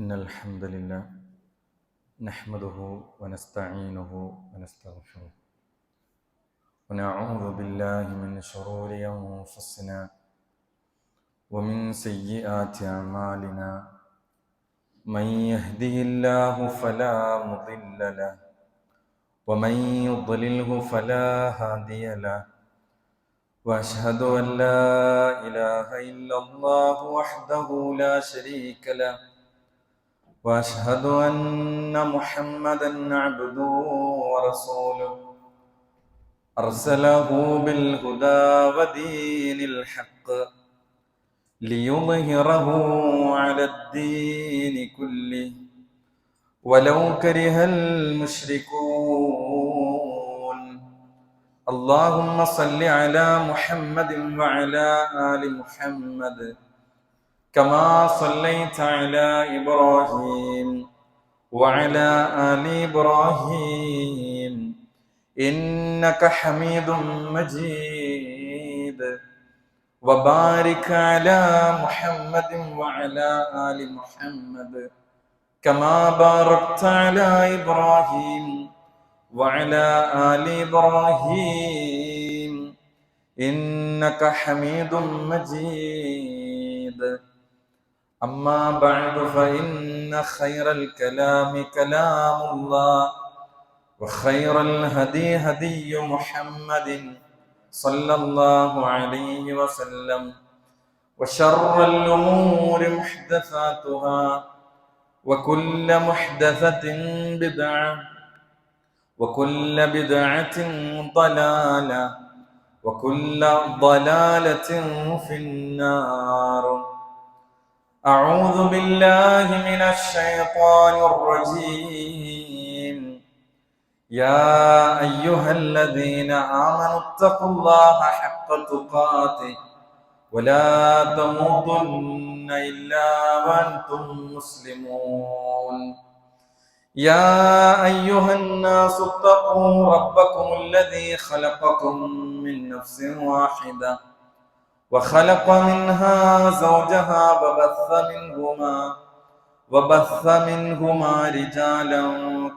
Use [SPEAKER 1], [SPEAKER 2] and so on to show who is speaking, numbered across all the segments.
[SPEAKER 1] إن الحمد لله نحمده ونستعينه ونستغفره ونعوذ بالله من شرور أنفسنا ومن سيئات أعمالنا من يهده الله فلا مضل له ومن يضلله فلا هادي له وأشهد أن لا إله إلا الله وحده لا شريك له وأشهد أن محمدًا عبده ورسوله أرسله بالهدى ودين الحق ليظهره على الدين كله ولو كره المشركون. اللهم صل على محمد وعلى آل محمد كما صليت على إبراهيم وعلى آل إبراهيم إنك حميد مجيد وبارك على محمد وعلى آل محمد كما باركت على إبراهيم وعلى آل إبراهيم إنك حميد مجيد. أما بعد فإن خير الكلام كلام الله وخير الهدي هدي محمد صلى الله عليه وسلم وشر الأمور محدثاتها وكل محدثة بدعة وكل بدعة ضلالة وكل ضلالة في النار. أعوذ بالله من الشيطان الرجيم. يا أيها الذين آمنوا اتقوا الله حق تقاته ولا تموتن إلا وأنتم مسلمون. يا أيها الناس اتقوا ربكم الذي خلقكم من نفس واحدة وخلق منها زوجها وبث منهما رجالا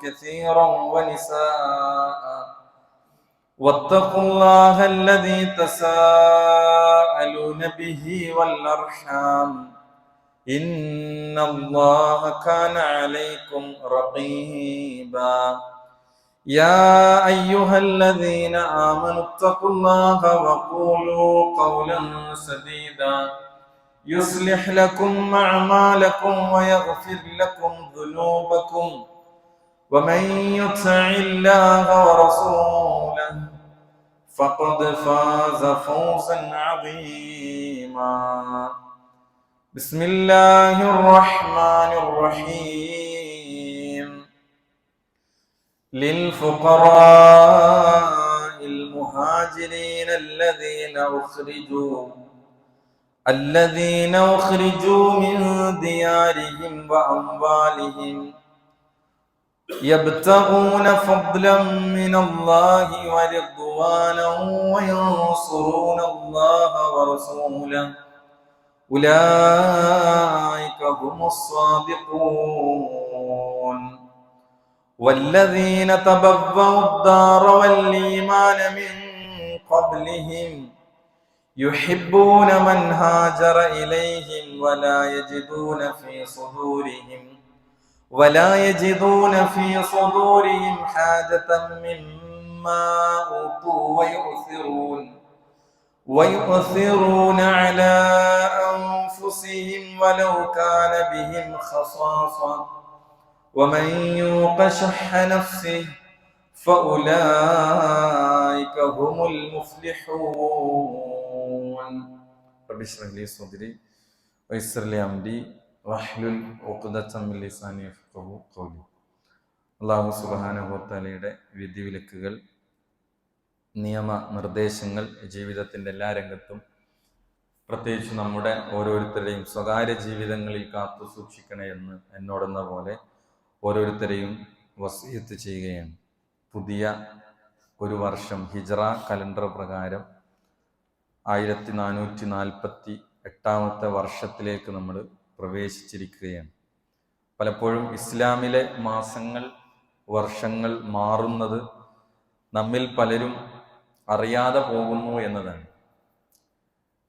[SPEAKER 1] كثيرا ونساء واتقوا الله الذي تساءلون به والأرحام إن الله كان عليكم رقيبا. يا أيها الذين آمنوا اتقوا الله وقولوا قولا سديدا يصلح لكم أعمالكم ويغفر لكم ذنوبكم ومن يطع الله ورسوله فقد فاز فوزا عظيما. بسم الله الرحمن الرحيم. للفقراء المهاجرين الذين أخرجوا من ديارهم وأموالهم يبتغون فضلا من الله ورضوانا وينصرون الله ورسوله أولئك هم الصادقون. والذين تبوأوا الدار والإيمان من قبلهم يحبون من هاجر إليهم ولا يجدون في صدورهم حاجة مما أوتوا ويؤثرون على أنفسهم ولو كان بهم خصاصة ومن يوق شح نفسه فأولئك هم المفلحون. رب اشرح لي صدري ويسر لي أمري واحلل عقدة من لساني يفقهوا قولي. അല്ലാഹു സുബ്ഹാനഹു വ തആലയുടെ വിധിവിലക്കുകൾ, നിയമ നിർദ്ദേശങ്ങൾ ജീവിതത്തിൻ്റെ എല്ലാ രംഗത്തും പ്രത്യേകിച്ച് നമ്മുടെ ഓരോരുത്തരുടെയും സ്വകാര്യ ജീവിതങ്ങളിൽ കാത്തു സൂക്ഷിക്കണേ എന്ന് എന്നോടെന്ന പോലെ ഓരോരുത്തരെയും വസിയത്ത് ചെയ്യുകയാണ്. പുതിയ ഒരു വർഷം ഹിജ്റ കലണ്ടർ പ്രകാരം 1448 വർഷത്തിലേക്ക് നമ്മൾ പ്രവേശിച്ചിരിക്കുകയാണ്. പലപ്പോഴും ഇസ്ലാമിലെ മാസങ്ങൾ, വർഷങ്ങൾ മാറുന്നത് നമ്മിൽ പലരും അറിയാതെ പോകുന്നു എന്നതാണ്.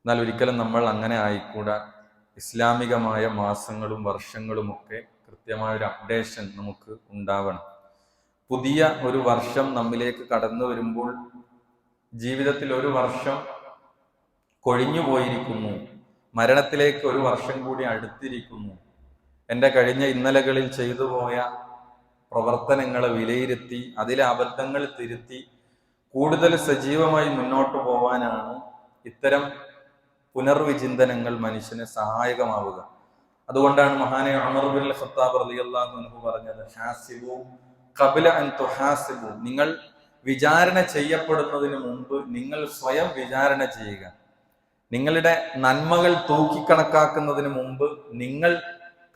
[SPEAKER 1] എന്നാൽ ഒരിക്കലും നമ്മൾ അങ്ങനെ ആയിക്കൂടാ. ഇസ്ലാമികമായ മാസങ്ങളും വർഷങ്ങളുമൊക്കെ കൃത്യമായൊരു അപ്ഡേഷൻ നമുക്ക് ഉണ്ടാവണം. പുതിയ ഒരു വർഷം നമ്മിലേക്ക് കടന്നു വരുമ്പോൾ ജീവിതത്തിൽ ഒരു വർഷം കൊഴിഞ്ഞു പോയിരിക്കുന്നു, മരണത്തിലേക്ക് ഒരു വർഷം കൂടി അടുത്തിരിക്കുന്നു. എൻ്റെ കഴിഞ്ഞ ഇന്നലകളിൽ ചെയ്തു പോയ പ്രവർത്തനങ്ങളെ വിലയിരുത്തി അതിലെ അബദ്ധങ്ങൾ തിരുത്തി കൂടുതൽ സജീവമായി മുന്നോട്ട് പോവാനാണ് ഇത്തരം പുനർവിചിന്തനങ്ങൾ മനുഷ്യന് സഹായകമാവുക. അതുകൊണ്ടാണ് മഹാനായ ഉമർ ബിൻ ഖത്താബ് റളിയല്ലാഹു അൻഹു പറഞ്ഞത്, ഹാസിബു ഖബ്ല അൻ തുഹാസിബു, നിങ്ങൾ വിചാരണ ചെയ്യപ്പെടുന്നതിന് മുമ്പ് നിങ്ങൾ സ്വയം വിചാരണ ചെയ്യുക. നിങ്ങളുടെ നന്മകൾ തൂക്കിക്കണക്കാക്കുന്നതിന് മുമ്പ് നിങ്ങൾ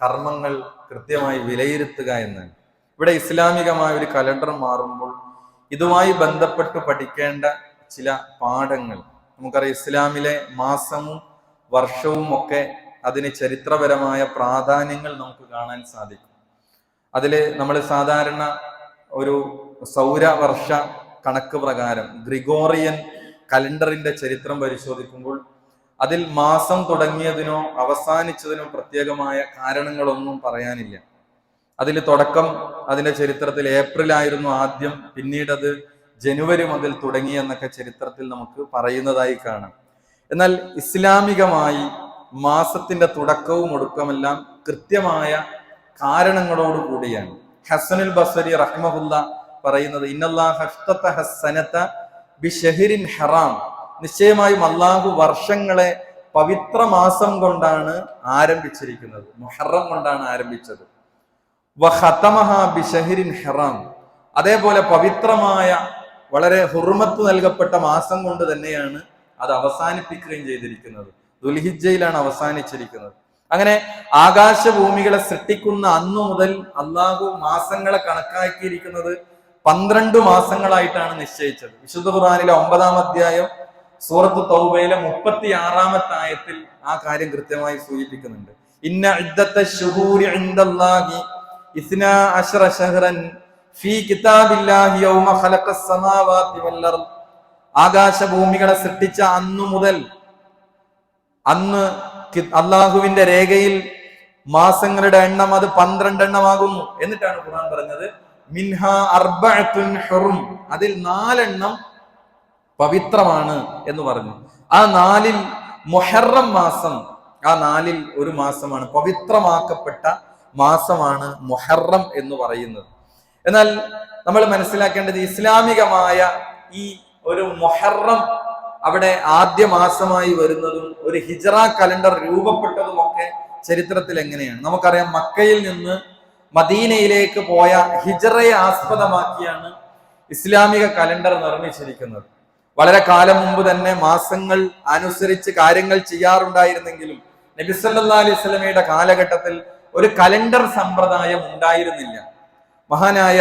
[SPEAKER 1] കർമ്മങ്ങൾ കൃത്യമായി വിലയിരുത്തുക എന്നാണ്. ഇവിടെ ഇസ്ലാമികമായ ഒരു കലണ്ടർ മാറുമ്പോൾ ഇതുമായി ബന്ധപ്പെട്ട് പഠിക്കേണ്ട ചില പാഠങ്ങൾ നമുക്കറിയാം. ഇസ്ലാമിലെ മാസവും വർഷവും ഒക്കെ അതിന് ചരിത്രപരമായ പ്രാധാന്യങ്ങൾ നമുക്ക് കാണാൻ സാധിക്കും. അതിൽ നമ്മൾ സാധാരണ ഒരു സൗരവർഷ കണക്ക് പ്രകാരം ഗ്രിഗോറിയൻ കലണ്ടറിന്റെ ചരിത്രം പരിശോധിക്കുമ്പോൾ അതിൽ മാസം തുടങ്ങിയതിനോ അവസാനിച്ചതിനോ പ്രത്യേകമായ കാരണങ്ങളൊന്നും പറയാനില്ല. അതിൽ തുടക്കം അതിന്റെ ചരിത്രത്തിൽ ഏപ്രിൽ ആയിരുന്നു ആദ്യം, പിന്നീട് അത് ജനുവരി മുതൽ തുടങ്ങി എന്നൊക്കെ ചരിത്രത്തിൽ നമുക്ക് പറയുന്നതായി കാണാം. എന്നാൽ ഇസ്ലാമികമായി മാസത്തിന്റെ തുടക്കവും ഒടുക്കമെല്ലാം കൃത്യമായ കാരണങ്ങളോട് കൂടിയാണ്. ഹസനുൽ ബസ്രി റഹിമഹുല്ല പറയുന്നത്, ഇന്നല്ലാഹ ഇഫ്തതഹ സനത ബിശഹ്രിൻ ഹറാം, നിശ്ചയമായും അള്ളാഹു വർഷങ്ങളെ പവിത്ര മാസം കൊണ്ടാണ് ആരംഭിച്ചിരിക്കുന്നത്, മുഹറം കൊണ്ടാണ് ആരംഭിച്ചത്. വഖതമഹ ബിശഹ്രിൻ ഹറാം, അതേപോലെ പവിത്രമായ വളരെ ഹുർമത്ത് നൽകപ്പെട്ട മാസം കൊണ്ട് തന്നെയാണ് അത് അവസാനിപ്പിക്കുകയും ചെയ്തിരിക്കുന്നത്. ദുൽഹിജ്ജയിലാണ് അവസാനിച്ചിരിക്കുന്നത്. അങ്ങനെ ആകാശഭൂമികളെ സൃഷ്ടിക്കുന്ന അന്നു മുതൽ അള്ളാഹു മാസങ്ങളെ കണക്കാക്കിയിരിക്കുന്നത് 12 മാസങ്ങളായിട്ടാണ് നിശ്ചയിച്ചത്. വിശുദ്ധ ഖുർആനിലെ 9-ാം അധ്യായം സൂറത്ത് തൗബയിലെ 36-ാമത്തെ ആയത്തിൽ ആ കാര്യം കൃത്യമായി സൂചിപ്പിക്കുന്നുണ്ട്. ഇന്ന ഇദ്ദത്തശ് ശുഹൂരി ഇൻദല്ലാഹി 12 ശഹ്റൻ ഫീ കിതാബില്ലാഹി യൗമ ഖലഖസ് സമാവാതി വൽ അർദ്, ആകാശഭൂമികളെ സൃഷ്ടിച്ച അന്നു മുതൽ അന്ന് അള്ളാഹുവിന്റെ രേഖയിൽ മാസങ്ങളുടെ എണ്ണം അത് 12 എണ്ണമാകുന്നു. എന്നിട്ടാണ് ഖുർആൻ പറഞ്ഞത് മിൻഹ അർബഅത്തുൻ ഹുറും, അതിൽ 4 എണ്ണം പവിത്രമാണ് എന്ന് പറഞ്ഞു. ആ 4-ൽ മുഹറം മാസം, ആ 4-ൽ ഒരു മാസമാണ്, പവിത്രമാക്കപ്പെട്ട മാസമാണ് മുഹറം എന്ന് പറയുന്നത്. എന്നാൽ നമ്മൾ മനസ്സിലാക്കേണ്ടത് ഇസ്ലാമികമായ ഈ ഒരു മുഹറം അവിടെ ആദ്യ മാസമായി വരുന്നതും ഒരു ഹിജ്റ കലണ്ടർ രൂപപ്പെട്ടതുമൊക്കെ ചരിത്രത്തിൽ എങ്ങനെയാണ് നമുക്കറിയാം. മക്കയിൽ നിന്ന് മദീനയിലേക്ക് പോയ ഹിജ്റയെ ആസ്പദമാക്കിയാണ് ഇസ്ലാമിക കലണ്ടർ നിർമ്മിച്ചിരിക്കുന്നത്. വളരെ കാലം മുമ്പ് തന്നെ മാസങ്ങൾ അനുസരിച്ച് കാര്യങ്ങൾ ചെയ്യാറുണ്ടായിരുന്നെങ്കിലും നബി സല്ലല്ലാഹു അലൈഹി വസല്ലമയുടെ കാലഘട്ടത്തിൽ ഒരു കലണ്ടർ സമ്പ്രദായം ഉണ്ടായിരുന്നില്ല. മഹാനായ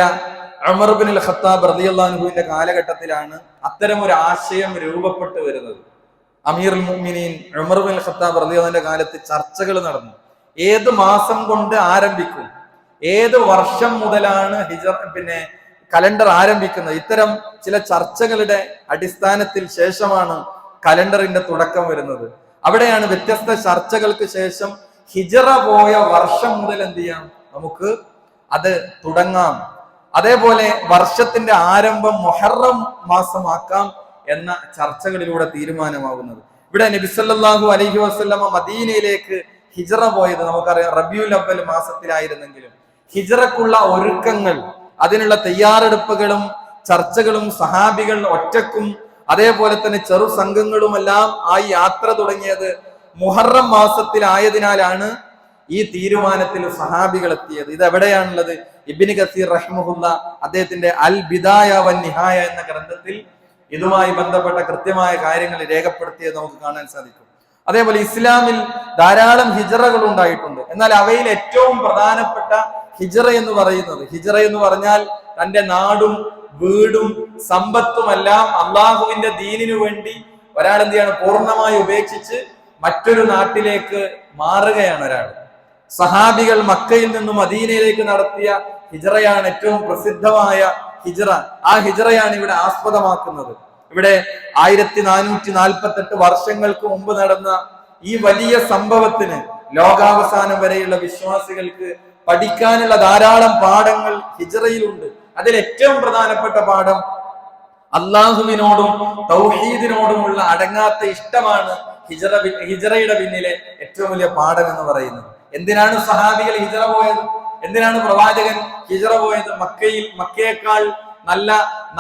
[SPEAKER 1] ഉമർ ബിൻ ഖത്താബ് റളിയല്ലാഹു അൻഹുവിന്റെ കാലഘട്ടത്തിലാണ് അത്തരം ഒരു ആശയം രൂപപ്പെട്ടു വരുന്നത്. അമീറുൽ മുഅ്മിനീൻ ഉമർ ബിൻ ഖത്താബ് റളിയല്ലാഹുവിന്റെ കാലത്ത് ചർച്ചകൾ നടന്നു. ഏത് മാസം കൊണ്ട് ആരംഭിക്കും, ഏത് വർഷം മുതലാണ് കലണ്ടർ ആരംഭിക്കുന്നത്, ഇത്തരം ചില ചർച്ചകളുടെ അടിസ്ഥാനത്തിൽ ശേഷമാണ് കലണ്ടറിന്റെ തുടക്കം വരുന്നത്. അവിടെയാണ് വ്യത്യസ്ത ചർച്ചകൾക്ക് ശേഷം ഹിജ്റ പോയ വർഷം മുതൽ എന്ത് ചെയ്യാം, നമുക്ക് അത് തുടങ്ങാം, അതേപോലെ വർഷത്തിന്റെ ആരംഭം മുഹറം മാസമാക്കാം എന്ന ചർച്ചകളിലൂടെ തീരുമാനമാകുന്നത്. ഇവിടെ നബി സല്ലല്ലാഹു അലൈഹി വസല്ലമ മദീനയിലേക്ക് ഹിജ്റ പോയത് നമുക്കറിയാം റബീഉൽ അവ്വൽ മാസത്തിലായിരുന്നെങ്കിലും ഹിജ്റക്കുള്ള ഒരുക്കങ്ങൾ, അതിനുള്ള തയ്യാറെടുപ്പുകളും ചർച്ചകളും സഹാബികൾ ഒറ്റക്കും അതേപോലെ തന്നെ ചെറു സംഘങ്ങളുമെല്ലാം ആ യാത്ര തുടങ്ങിയത് മുഹറം മാസത്തിലായതിനാലാണ് ഈ തീരുമാനത്തിൽ സഹാബികൾ എത്തിയത്. ഇത് എവിടെയാണുള്ളത്? ഇബ്നു കസീർ റഹിമഹുല്ല അദ്ദേഹത്തിന്റെ അൽ ബിദായ വൻ നിഹായ എന്ന ഗ്രന്ഥത്തിൽ ഇതുമായി ബന്ധപ്പെട്ട കൃത്യമായ കാര്യങ്ങൾ രേഖപ്പെടുത്തിയത് നമുക്ക് കാണാൻ സാധിക്കും. അതേപോലെ ഇസ്ലാമിൽ ധാരാളം ഹിജ്റകൾ ഉണ്ടായിട്ടുണ്ട്. എന്നാൽ അവയിൽ ഏറ്റവും പ്രധാനപ്പെട്ട ഹിജ്റ എന്ന് പറയുന്നത്, ഹിജ്റ എന്ന് പറഞ്ഞാൽ തന്റെ നാടും വീടും സമ്പത്തുമെല്ലാം അള്ളാഹുവിന്റെ ദീനിനു വേണ്ടി ഒരാൾ എന്ത് ചെയ്യാണ്, പൂർണ്ണമായി ഉപേക്ഷിച്ച് മറ്റൊരു നാട്ടിലേക്ക് മാറുകയാണ് ഒരാൾ. സഹാബികൾ മക്കയിൽ നിന്നും മദീനയിലേക്ക് നടത്തിയ ഹിജ്റയാണ് ഏറ്റവും പ്രസിദ്ധമായ ഹിജ്റ. ആ ഹിജ്റയാണ് ഇവിടെ ആസ്പദമാക്കുന്നത്. ഇവിടെ 1448 വർഷങ്ങൾക്ക് മുമ്പ് നടന്ന ഈ വലിയ സംഭവത്തിന് ലോകാവസാനം വരെയുള്ള വിശ്വാസികൾക്ക് പഠിക്കാനുള്ള ധാരാളം പാഠങ്ങൾ ഹിജ്റയിലുണ്ട്. അതിൽ ഏറ്റവും പ്രധാനപ്പെട്ട പാഠം അള്ളാഹുവിനോടും തൗഹീദിനോടുമുള്ള അടങ്ങാത്ത ഇഷ്ടമാണ് ഹിജ്റയുടെ പിന്നിലെ ഏറ്റവും വലിയ പാഠം എന്ന് പറയുന്നത്. എന്തിനാണ് സഹാബികൾ ഹിജ്റ പോയത്? എന്തിനാണ് പ്രവാചകൻ ഹിജ്റ പോയത്? മക്കയേക്കാൾ നല്ല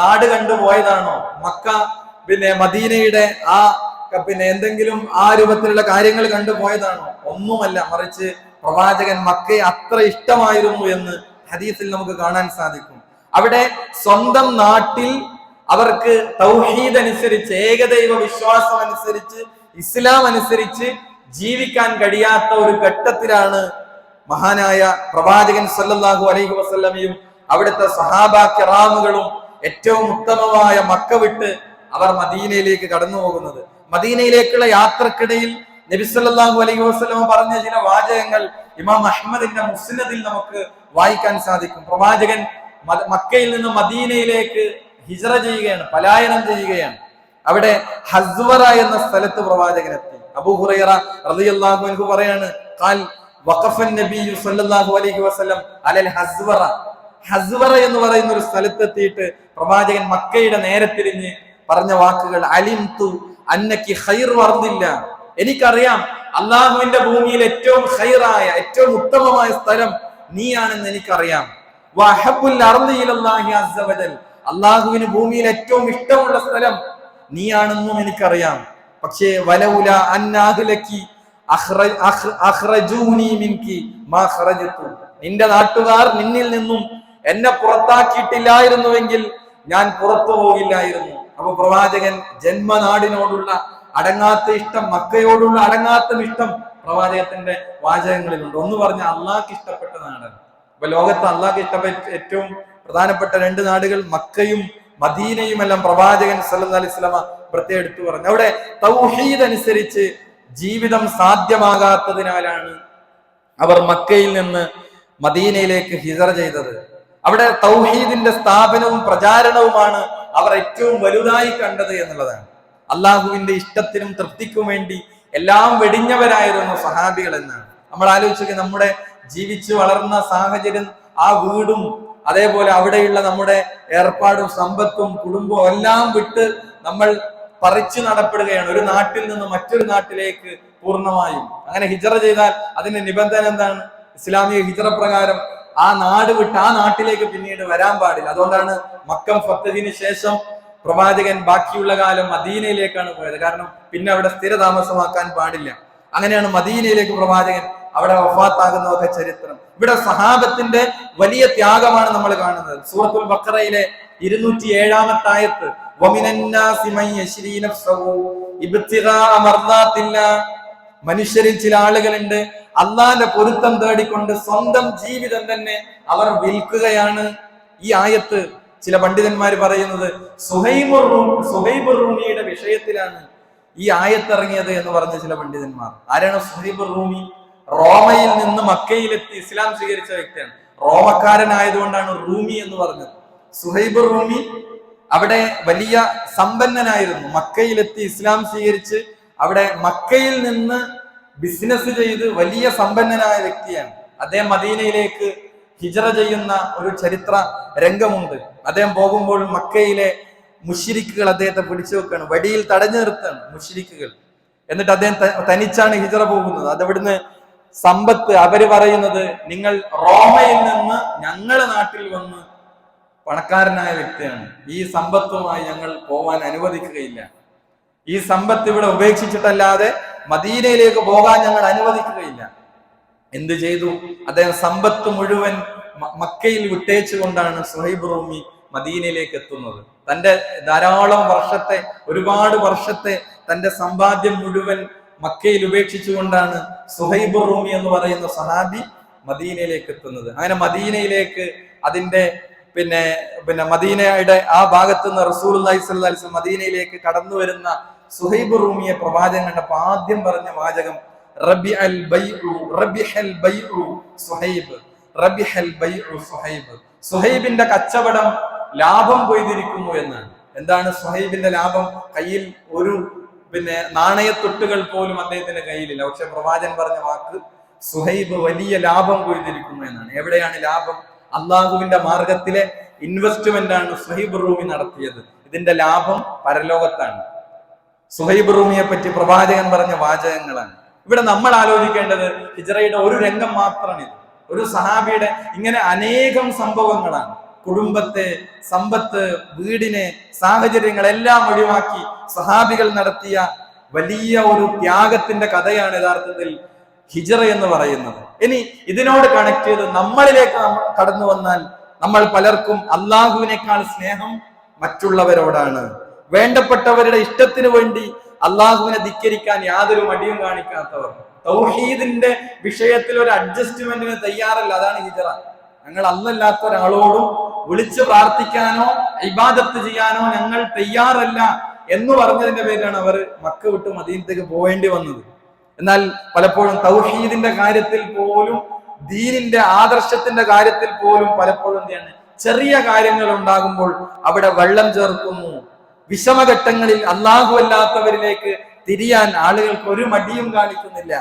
[SPEAKER 1] നാട് കണ്ടുപോയതാണോ? മക്ക മദീനയുടെ എന്തെങ്കിലും ആ രൂപത്തിലുള്ള കാര്യങ്ങൾ കണ്ടുപോയതാണോ? ഒന്നുമല്ല. മറിച്ച് പ്രവാചകൻ മക്കയെ അത്ര ഇഷ്ടമായിരുന്നു എന്ന് ഹദീസിൽ നമുക്ക് കാണാൻ സാധിക്കും. അവിടെ സ്വന്തം നാട്ടിൽ അവർക്ക് തൗഹീദ് അനുസരിച്ച്, ഏകദൈവ വിശ്വാസം അനുസരിച്ച്, ഇസ്ലാം അനുസരിച്ച് ജീവിക്കാൻ കഴിയാത്ത ഒരു ഘട്ടത്തിലാണ് മഹാനായ പ്രവാചകൻ സല്ലല്ലാഹു അലൈഹി വസല്ലമയും അവിടുത്തെ സഹാബ കിറാമുകളും ഏറ്റവും ഉത്തമമായ മക്ക വിട്ട് അവർ മദീനയിലേക്ക് കടന്നു പോകുന്നത്. മദീനയിലേക്കുള്ള യാത്രക്കിടയിൽ നബി സല്ലല്ലാഹു അലൈഹി വസല്ലമ പറഞ്ഞ ചില വാചകങ്ങൾ ഇമാം അഹ്മദിന്റെ മുസ്നദിൽ നമുക്ക് വായിക്കാൻ സാധിക്കും. പ്രവാചകൻ മക്കയിൽ നിന്ന് മദീനയിലേക്ക് ഹിജ്റ ചെയ്യുകയാണ്, പലായനം ചെയ്യുകയാണ്. അവിടെ ഹസ്വറ എന്ന സ്ഥലത്ത് പ്രവാചകൻ എത്തി. അബൂ ഹുറൈറ റളിയല്ലാഹു അൻഹു പറയാണ്, ഖാൽ വഖഫൻ നബിയ്യു സല്ലല്ലാഹു അലൈഹി വസല്ലം അലൽ ഹസ്വറ. ഹസ്വറ എന്ന് പറയുന്ന ഒരു സ്ഥലത്ത് എത്തിയിട്ട് പ്രവാചകൻ മക്കയുടെ നേരെ തിരിഞ്ഞ് പറഞ്ഞ വാക്കുകൾ, അലിംതു അന്നകി ഖൈറു അർദില്ല. എനിക്കറിയാം അള്ളാഹുവിന്റെ ഭൂമിയിൽ ഏറ്റവും ഖൈറായ, ഏറ്റവും ഉത്തമമായ സ്ഥലം നീയാണെന്ന് എനിക്കറിയാം. വഅഹബ്ബുൽ അർദി ഇലല്ലാഹി അസ്സ വജൽ. അള്ളാഹുവിന് ഭൂമിയിൽ ഏറ്റവും ഇഷ്ടമുള്ള സ്ഥലം നീയാണെന്നും എനിക്കറിയാം. പക്ഷേ വലൗല അന്നാഹ്ലകി അഖ്റജൂനി മിൻകി മാ ഖറജതു. നിന്റെ നാട്ടുകാർ നിന്നിൽ നിന്നും എന്നെ പുറത്താക്കിയിട്ടില്ലായിരുന്നുവെങ്കിൽ ഞാൻ പുറത്തു പോകില്ലായിരുന്നു. അപ്പൊ പ്രവാചകൻ ജന്മനാടിനോടുള്ള അടങ്ങാത്ത ഇഷ്ടം, മക്കയോടുള്ള അടങ്ങാത്ത ഇഷ്ടം പ്രവാചകത്തിന്റെ വാചകങ്ങളിലുണ്ട്. ഒന്ന് പറഞ്ഞ അള്ളാഹ്ക്ക് ഇഷ്ടപ്പെട്ട നാടാണ്. അപ്പൊ ലോകത്ത് അള്ളാഹ്ക്ക് ഇഷ്ടപ്പെട്ട ഏറ്റവും പ്രധാനപ്പെട്ട 2 നാടുകൾ മക്കയും മദീനയും എല്ലാം പ്രവാചകൻ സല്ലല്ലാഹു അലൈഹി വസല്ലമ പ്രത്യേകം എടുത്തു പറഞ്ഞു. അവിടെ തൗഹീദ് അനുസരിച്ച് ജീവിതം സാധ്യമാകാത്തതിനാലാണ് അവർ മക്കയിൽ നിന്ന് മദീനയിലേക്ക് ഹിജ്റ ചെയ്തത്. അവിടെ തൗഹീദിന്റെ സ്ഥാപനവും പ്രചാരണവുമാണ് അവർ ഏറ്റവും വലുതായി കണ്ടത് എന്നുള്ളതാണ്. അള്ളാഹുവിന്റെ ഇഷ്ടത്തിനും തൃപ്തിക്കും വേണ്ടി എല്ലാം വെടിഞ്ഞവരായിരുന്നു സഹാബികൾ എന്നാണ്. നമ്മൾ ആലോചിക്കുക, നമ്മുടെ ജീവിച്ചു വളർന്ന സാഹചര്യം, ആ വീടും അതേപോലെ അവിടെയുള്ള നമ്മുടെ ഏർപ്പാടും സമ്പത്തും കുടുംബവും എല്ലാം വിട്ട് നമ്മൾ പറിച്ചു നടപ്പെടുകയാണ് ഒരു നാട്ടിൽ നിന്ന് മറ്റൊരു നാട്ടിലേക്ക് പൂർണ്ണമായും. അങ്ങനെ ഹിജ്റ ചെയ്താൽ അതിന്റെ നിബന്ധന എന്താണ്? ഇസ്ലാമിക ഹിജ്റ പ്രകാരം ആ നാട് വിട്ട് ആ നാട്ടിലേക്ക് പിന്നീട് വരാൻ പാടില്ല. അതുകൊണ്ടാണ് മക്കം ഫത്തഹിന് ശേഷം പ്രവാചകൻ ബാക്കിയുള്ള കാലം മദീനയിലേക്കാണ് പോയത്. കാരണം പിന്നെ അവിടെ സ്ഥിരതാമസമാക്കാൻ പാടില്ല. അങ്ങനെയാണ് മദീനയിലേക്ക് പ്രവാചകൻ അവിടെ വഫാത്താകുന്നതൊക്കെ ചരിത്രം. ഇവിടെ സഹാബത്തിന്റെ വലിയ ത്യാഗമാണ് നമ്മൾ കാണുന്നത്. സൂറത്തുൽ ബഖറയിലെ 207-ാമത്തെ ആയത്ത്, മനുഷ്യരിൽ ചില ആളുകളുണ്ട് അള്ളാന്റെ പൊരുത്തം തേടിക്കൊണ്ട് സ്വന്തം ജീവിതം തന്നെ അവർ വിൽക്കുകയാണ്. ഈ ആയത്ത് ചില പണ്ഡിതന്മാർ പറയുന്നത് സുഹൈബുർ റൂമിയുടെ വിഷയത്തിലാണ് ഈ ആയത്ത് ഇറങ്ങിയത് എന്ന് പറഞ്ഞ ചില പണ്ഡിതന്മാർ. ആരാണ് സുഹൈബുർ റൂമി? റോമയിൽ നിന്ന് മക്കയിലെത്തി ഇസ്ലാം സ്വീകരിച്ച വ്യക്തിയാണ്. റോമക്കാരനായതുകൊണ്ടാണ് റൂമി എന്ന് പറഞ്ഞത്. സുഹൈബുർ റൂമി അവിടെ വലിയ സമ്പന്നനായിരുന്നു. മക്കയിലെത്തി ഇസ്ലാം സ്വീകരിച്ച് അവിടെ മക്കയിൽ നിന്ന് ബിസിനസ് ചെയ്ത് വലിയ സമ്പന്നനായ വ്യക്തിയാണ്. അദ്ദേഹം മദീനയിലേക്ക് ഹിജ്റ ചെയ്യുന്ന ഒരു ചരിത്ര രംഗമുണ്ട്. അദ്ദേഹം പോകുമ്പോൾ മക്കയിലെ മുശ്രിക്കുകൾ അദ്ദേഹത്തെ പിടിച്ചു വെക്കാണ്, വടിയിൽ തടഞ്ഞു നിർത്തുകയാണ് മുശ്രിക്കുകൾ. എന്നിട്ട് അദ്ദേഹം തനിച്ചാണ് ഹിജ്റ പോകുന്നത്. അതവിടുന്ന് സമ്പത്ത് അവര് പറയുന്നത്, നിങ്ങൾ റോമയിൽ നിന്ന് ഞങ്ങളുടെ നാട്ടിൽ വന്ന് പണക്കാരനായ വ്യക്തിയാണ്, ഈ സമ്പത്തുമായി ഞങ്ങൾ പോവാൻ അനുവദിക്കുകയില്ല. ഈ സമ്പത്ത് ഇവിടെ ഉപേക്ഷിച്ചിട്ടല്ലാതെ മദീനയിലേക്ക് പോകാൻ ഞങ്ങൾ അനുവദിക്കുകയില്ല. എന്ത് ചെയ്തു? അദ്ദേഹം സമ്പത്ത് മുഴുവൻ മക്കയിൽ വിട്ടേച്ചുകൊണ്ടാണ് സുഹൈബ് റൂമി മദീനയിലേക്ക് എത്തുന്നത്. തന്റെ ധാരാളം വർഷത്തെ, ഒരുപാട് വർഷത്തെ തന്റെ സമ്പാദ്യം മുഴുവൻ മക്കയിൽ ഉപേക്ഷിച്ചുകൊണ്ടാണ് സുഹൈബ് റൂമി എന്ന് പറയുന്ന സഹാബി മദീനയിലേക്ക് എത്തുന്നത്. അങ്ങനെ മദീനയിലേക്ക് അതിന്റെ പിന്നെ മദീനയുടെ ആ ഭാഗത്ത് നിന്ന് റസൂലുള്ളാഹി സ്വല്ലല്ലാഹു അലൈഹി വസല്ലം മദീനയിലേക്ക് കടന്നു വരുന്ന സുഹൈബ് റൂമിയെ പ്രവാചകൻ കണ്ടപ്പോൾ ആദ്യം പറഞ്ഞ വാചകം, റബിഅൽ ബൈഉ റബിഹൽ ബൈഉ സുഹൈബ് റബിഹൽ ബൈഉ സുഹൈബ്. സുഹൈബിന്റെ കച്ചവടം ലാഭം കൊയ്തിരിക്കുന്നു എന്നാണ്. എന്താണ് സുഹൈബിന്റെ ലാഭം? കയ്യിൽ ഒരു നാണയത്തൊട്ടുകൾ പോലും അദ്ദേഹത്തിന്റെ കയ്യിലില്ല. പക്ഷെ പ്രവാചകൻ പറഞ്ഞ വാക്ക് സുഹൈബ് വലിയ ലാഭം കൊയ്തിരിക്കുന്നു എന്നാണ്. എവിടെയാണ് ലാഭം? അള്ളാഹുവിന്റെ മാർഗത്തിലെ ഇൻവെസ്റ്റ്മെന്റ് ആണ് സുഹൈബ് റൂമി നടത്തിയത്. ഇതിന്റെ ലാഭം പരലോകത്താണ്. സുഹൈബ് റൂമിയെ പറ്റി പ്രവാചകൻ പറഞ്ഞ വാചകങ്ങളാണ്. ഇവിടെ നമ്മൾ ആലോചിക്കേണ്ടത് ഹിജ്റയുടെ ഒരു രംഗം മാത്രമാണ് ഇത്. ഒരു സഹാബിയുടെ ഇങ്ങനെ അനേകം സംഭവങ്ങളാണ്. കുടുംബത്തെ, സമ്പത്ത്, വീടിനെ, സാഹചര്യങ്ങളെല്ലാം ഒഴിവാക്കി സഹാബികൾ നടത്തിയ വലിയ ഒരു ത്യാഗത്തിന്റെ കഥയാണ് യഥാർത്ഥത്തിൽ ഹിജ്റ എന്ന് പറയുന്നത്. ഇനി ഇതിനോട് കണക്ട് ചെയ്ത് നമ്മളിലേക്ക് കടന്നു വന്നാൽ നമ്മൾ പലർക്കും അള്ളാഹുവിനേക്കാൾ സ്നേഹം മറ്റുള്ളവരോടാണ്. വേണ്ടപ്പെട്ടവരുടെ ഇഷ്ടത്തിന് വേണ്ടി അള്ളാഹുവിനെ ധിക്കരിക്കാൻ യാതൊരു മടിയും കാണിക്കാത്തവർ, തൗഹീദിന്റെ വിഷയത്തിൽ ഒരു അഡ്ജസ്റ്റ്മെന്റിന് തയ്യാറല്ല. അതാണ് ഹിജ്റ. ഞങ്ങൾ അല്ലല്ലാത്ത ഒരാളോടും വിളിച്ച് പ്രാർത്ഥിക്കാനോ ഇബാദത്ത് ചെയ്യാനോ ഞങ്ങൾ തയ്യാറല്ല എന്ന് പറഞ്ഞതിന്റെ പേരിലാണ് അവർ മക്ക വിട്ട് മദീനത്തേക്ക് പോവേണ്ടി വന്നത്. എന്നാൽ പലപ്പോഴും തൗഹീദിന്റെ കാര്യത്തിൽ പോലും, ദീനിന്റെ ആദർശത്തിന്റെ കാര്യത്തിൽ പോലും പലപ്പോഴും എന്താണ്, ചെറിയ കാര്യങ്ങൾ ഉണ്ടാകുമ്പോൾ അവിടെ വെള്ളം ചേർക്കുന്നു. വിഷമഘട്ടങ്ങളിൽ അല്ലാഹു അല്ലാത്തവരിലേക്ക് തിരിയാൻ ആളുകൾക്ക് ഒരു മടിയും കാണിക്കുന്നില്ല.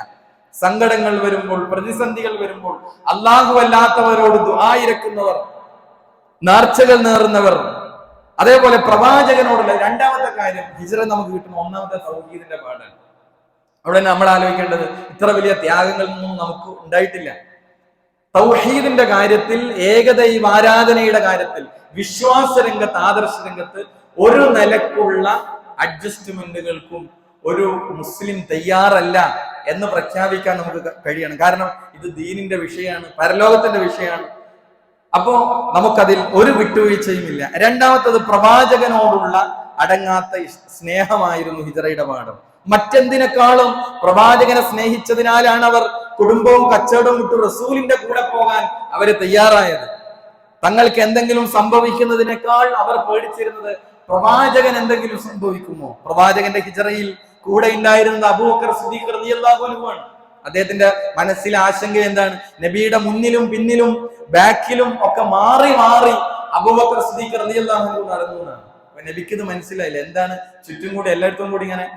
[SPEAKER 1] സങ്കടങ്ങൾ വരുമ്പോൾ, പ്രതിസന്ധികൾ വരുമ്പോൾ അല്ലാഹു അല്ലാത്തവരോട് ദുആ ഇരക്കുന്നവർ, നേർച്ചകൾ നേറുന്നവർ, അതേപോലെ പ്രവാചകനോടുള്ള രണ്ടാമത്തെ കാര്യം. ഹിജ്റ നമുക്ക് കിട്ടുന്ന ഒന്നാമത്തെ തൗഹീദിന്റെ പാഠാണ്. അവിടെ നമ്മൾ ആലോചിക്കേണ്ടത് ഇത്ര വലിയ ത്യാഗങ്ങളൊന്നും നമുക്ക് ഉണ്ടായിട്ടില്ല. തൗഹീദിന്റെ കാര്യത്തിൽ, ഏകദൈവ ആരാധനയുടെ കാര്യത്തിൽ, വിശ്വാസ രംഗത്ത്, ആദർശ രംഗത്ത് ഒരു നിലക്കുള്ള അഡ്ജസ്റ്റ്മെന്റുകൾക്കും ഒരു മുസ്ലിം തയ്യാറല്ല എന്ന് പ്രഖ്യാപിക്കാൻ നമുക്ക് കഴിയണം. കാരണം ഇത് ദീനിന്റെ വിഷയമാണ്, പരലോകത്തിന്റെ വിഷയമാണ്. അപ്പോ നമുക്കതിൽ ഒരു വിട്ടുവീഴ്ചയും ഇല്ല. രണ്ടാമത്തത് പ്രവാചകനോടുള്ള അടങ്ങാത്ത സ്നേഹമായിരുന്നു ഹിജ്റയുടെ പാഠം. മറ്റെന്തിനേക്കാളും പ്രവാചകനെ സ്നേഹിച്ചതിനാലാണ് അവർ കുടുംബവും കച്ചവടവും വിട്ട് റസൂലിന്റെ കൂടെ പോകാൻ അവര് തയ്യാറായത്. തങ്ങൾക്ക് എന്തെങ്കിലും സംഭവിക്കുന്നതിനേക്കാൾ അവർ പേടിച്ചിരുന്നത് പ്രവാചകൻ എന്തെങ്കിലും സംഭവിക്കുമോ. പ്രവാചകന്റെ ഹിജ്റയിൽ കൂടെ ഉണ്ടായിരുന്നത് അബൂബക്കർ സിദ്ദീഖ് റളിയല്ലാഹു അൻഹു ആണ്. അദ്ദേഹത്തിന്റെ മനസ്സിലെ ആശങ്ക എന്താണ്? നബിയുടെ മുന്നിലും പിന്നിലും ബാക്കിലും ഒക്കെ മാറി മാറി അബൂബക്കർ സിദ്ദീഖ് റളിയല്ലാഹു അൻഹു നടന്നു എന്നാണ്. അപ്പൊ നബിക്ക് ഇത് മനസ്സിലായില്ല. എന്താണ് ചുറ്റും കൂടി എല്ലായിടത്തും കൂടി ഇങ്ങനെ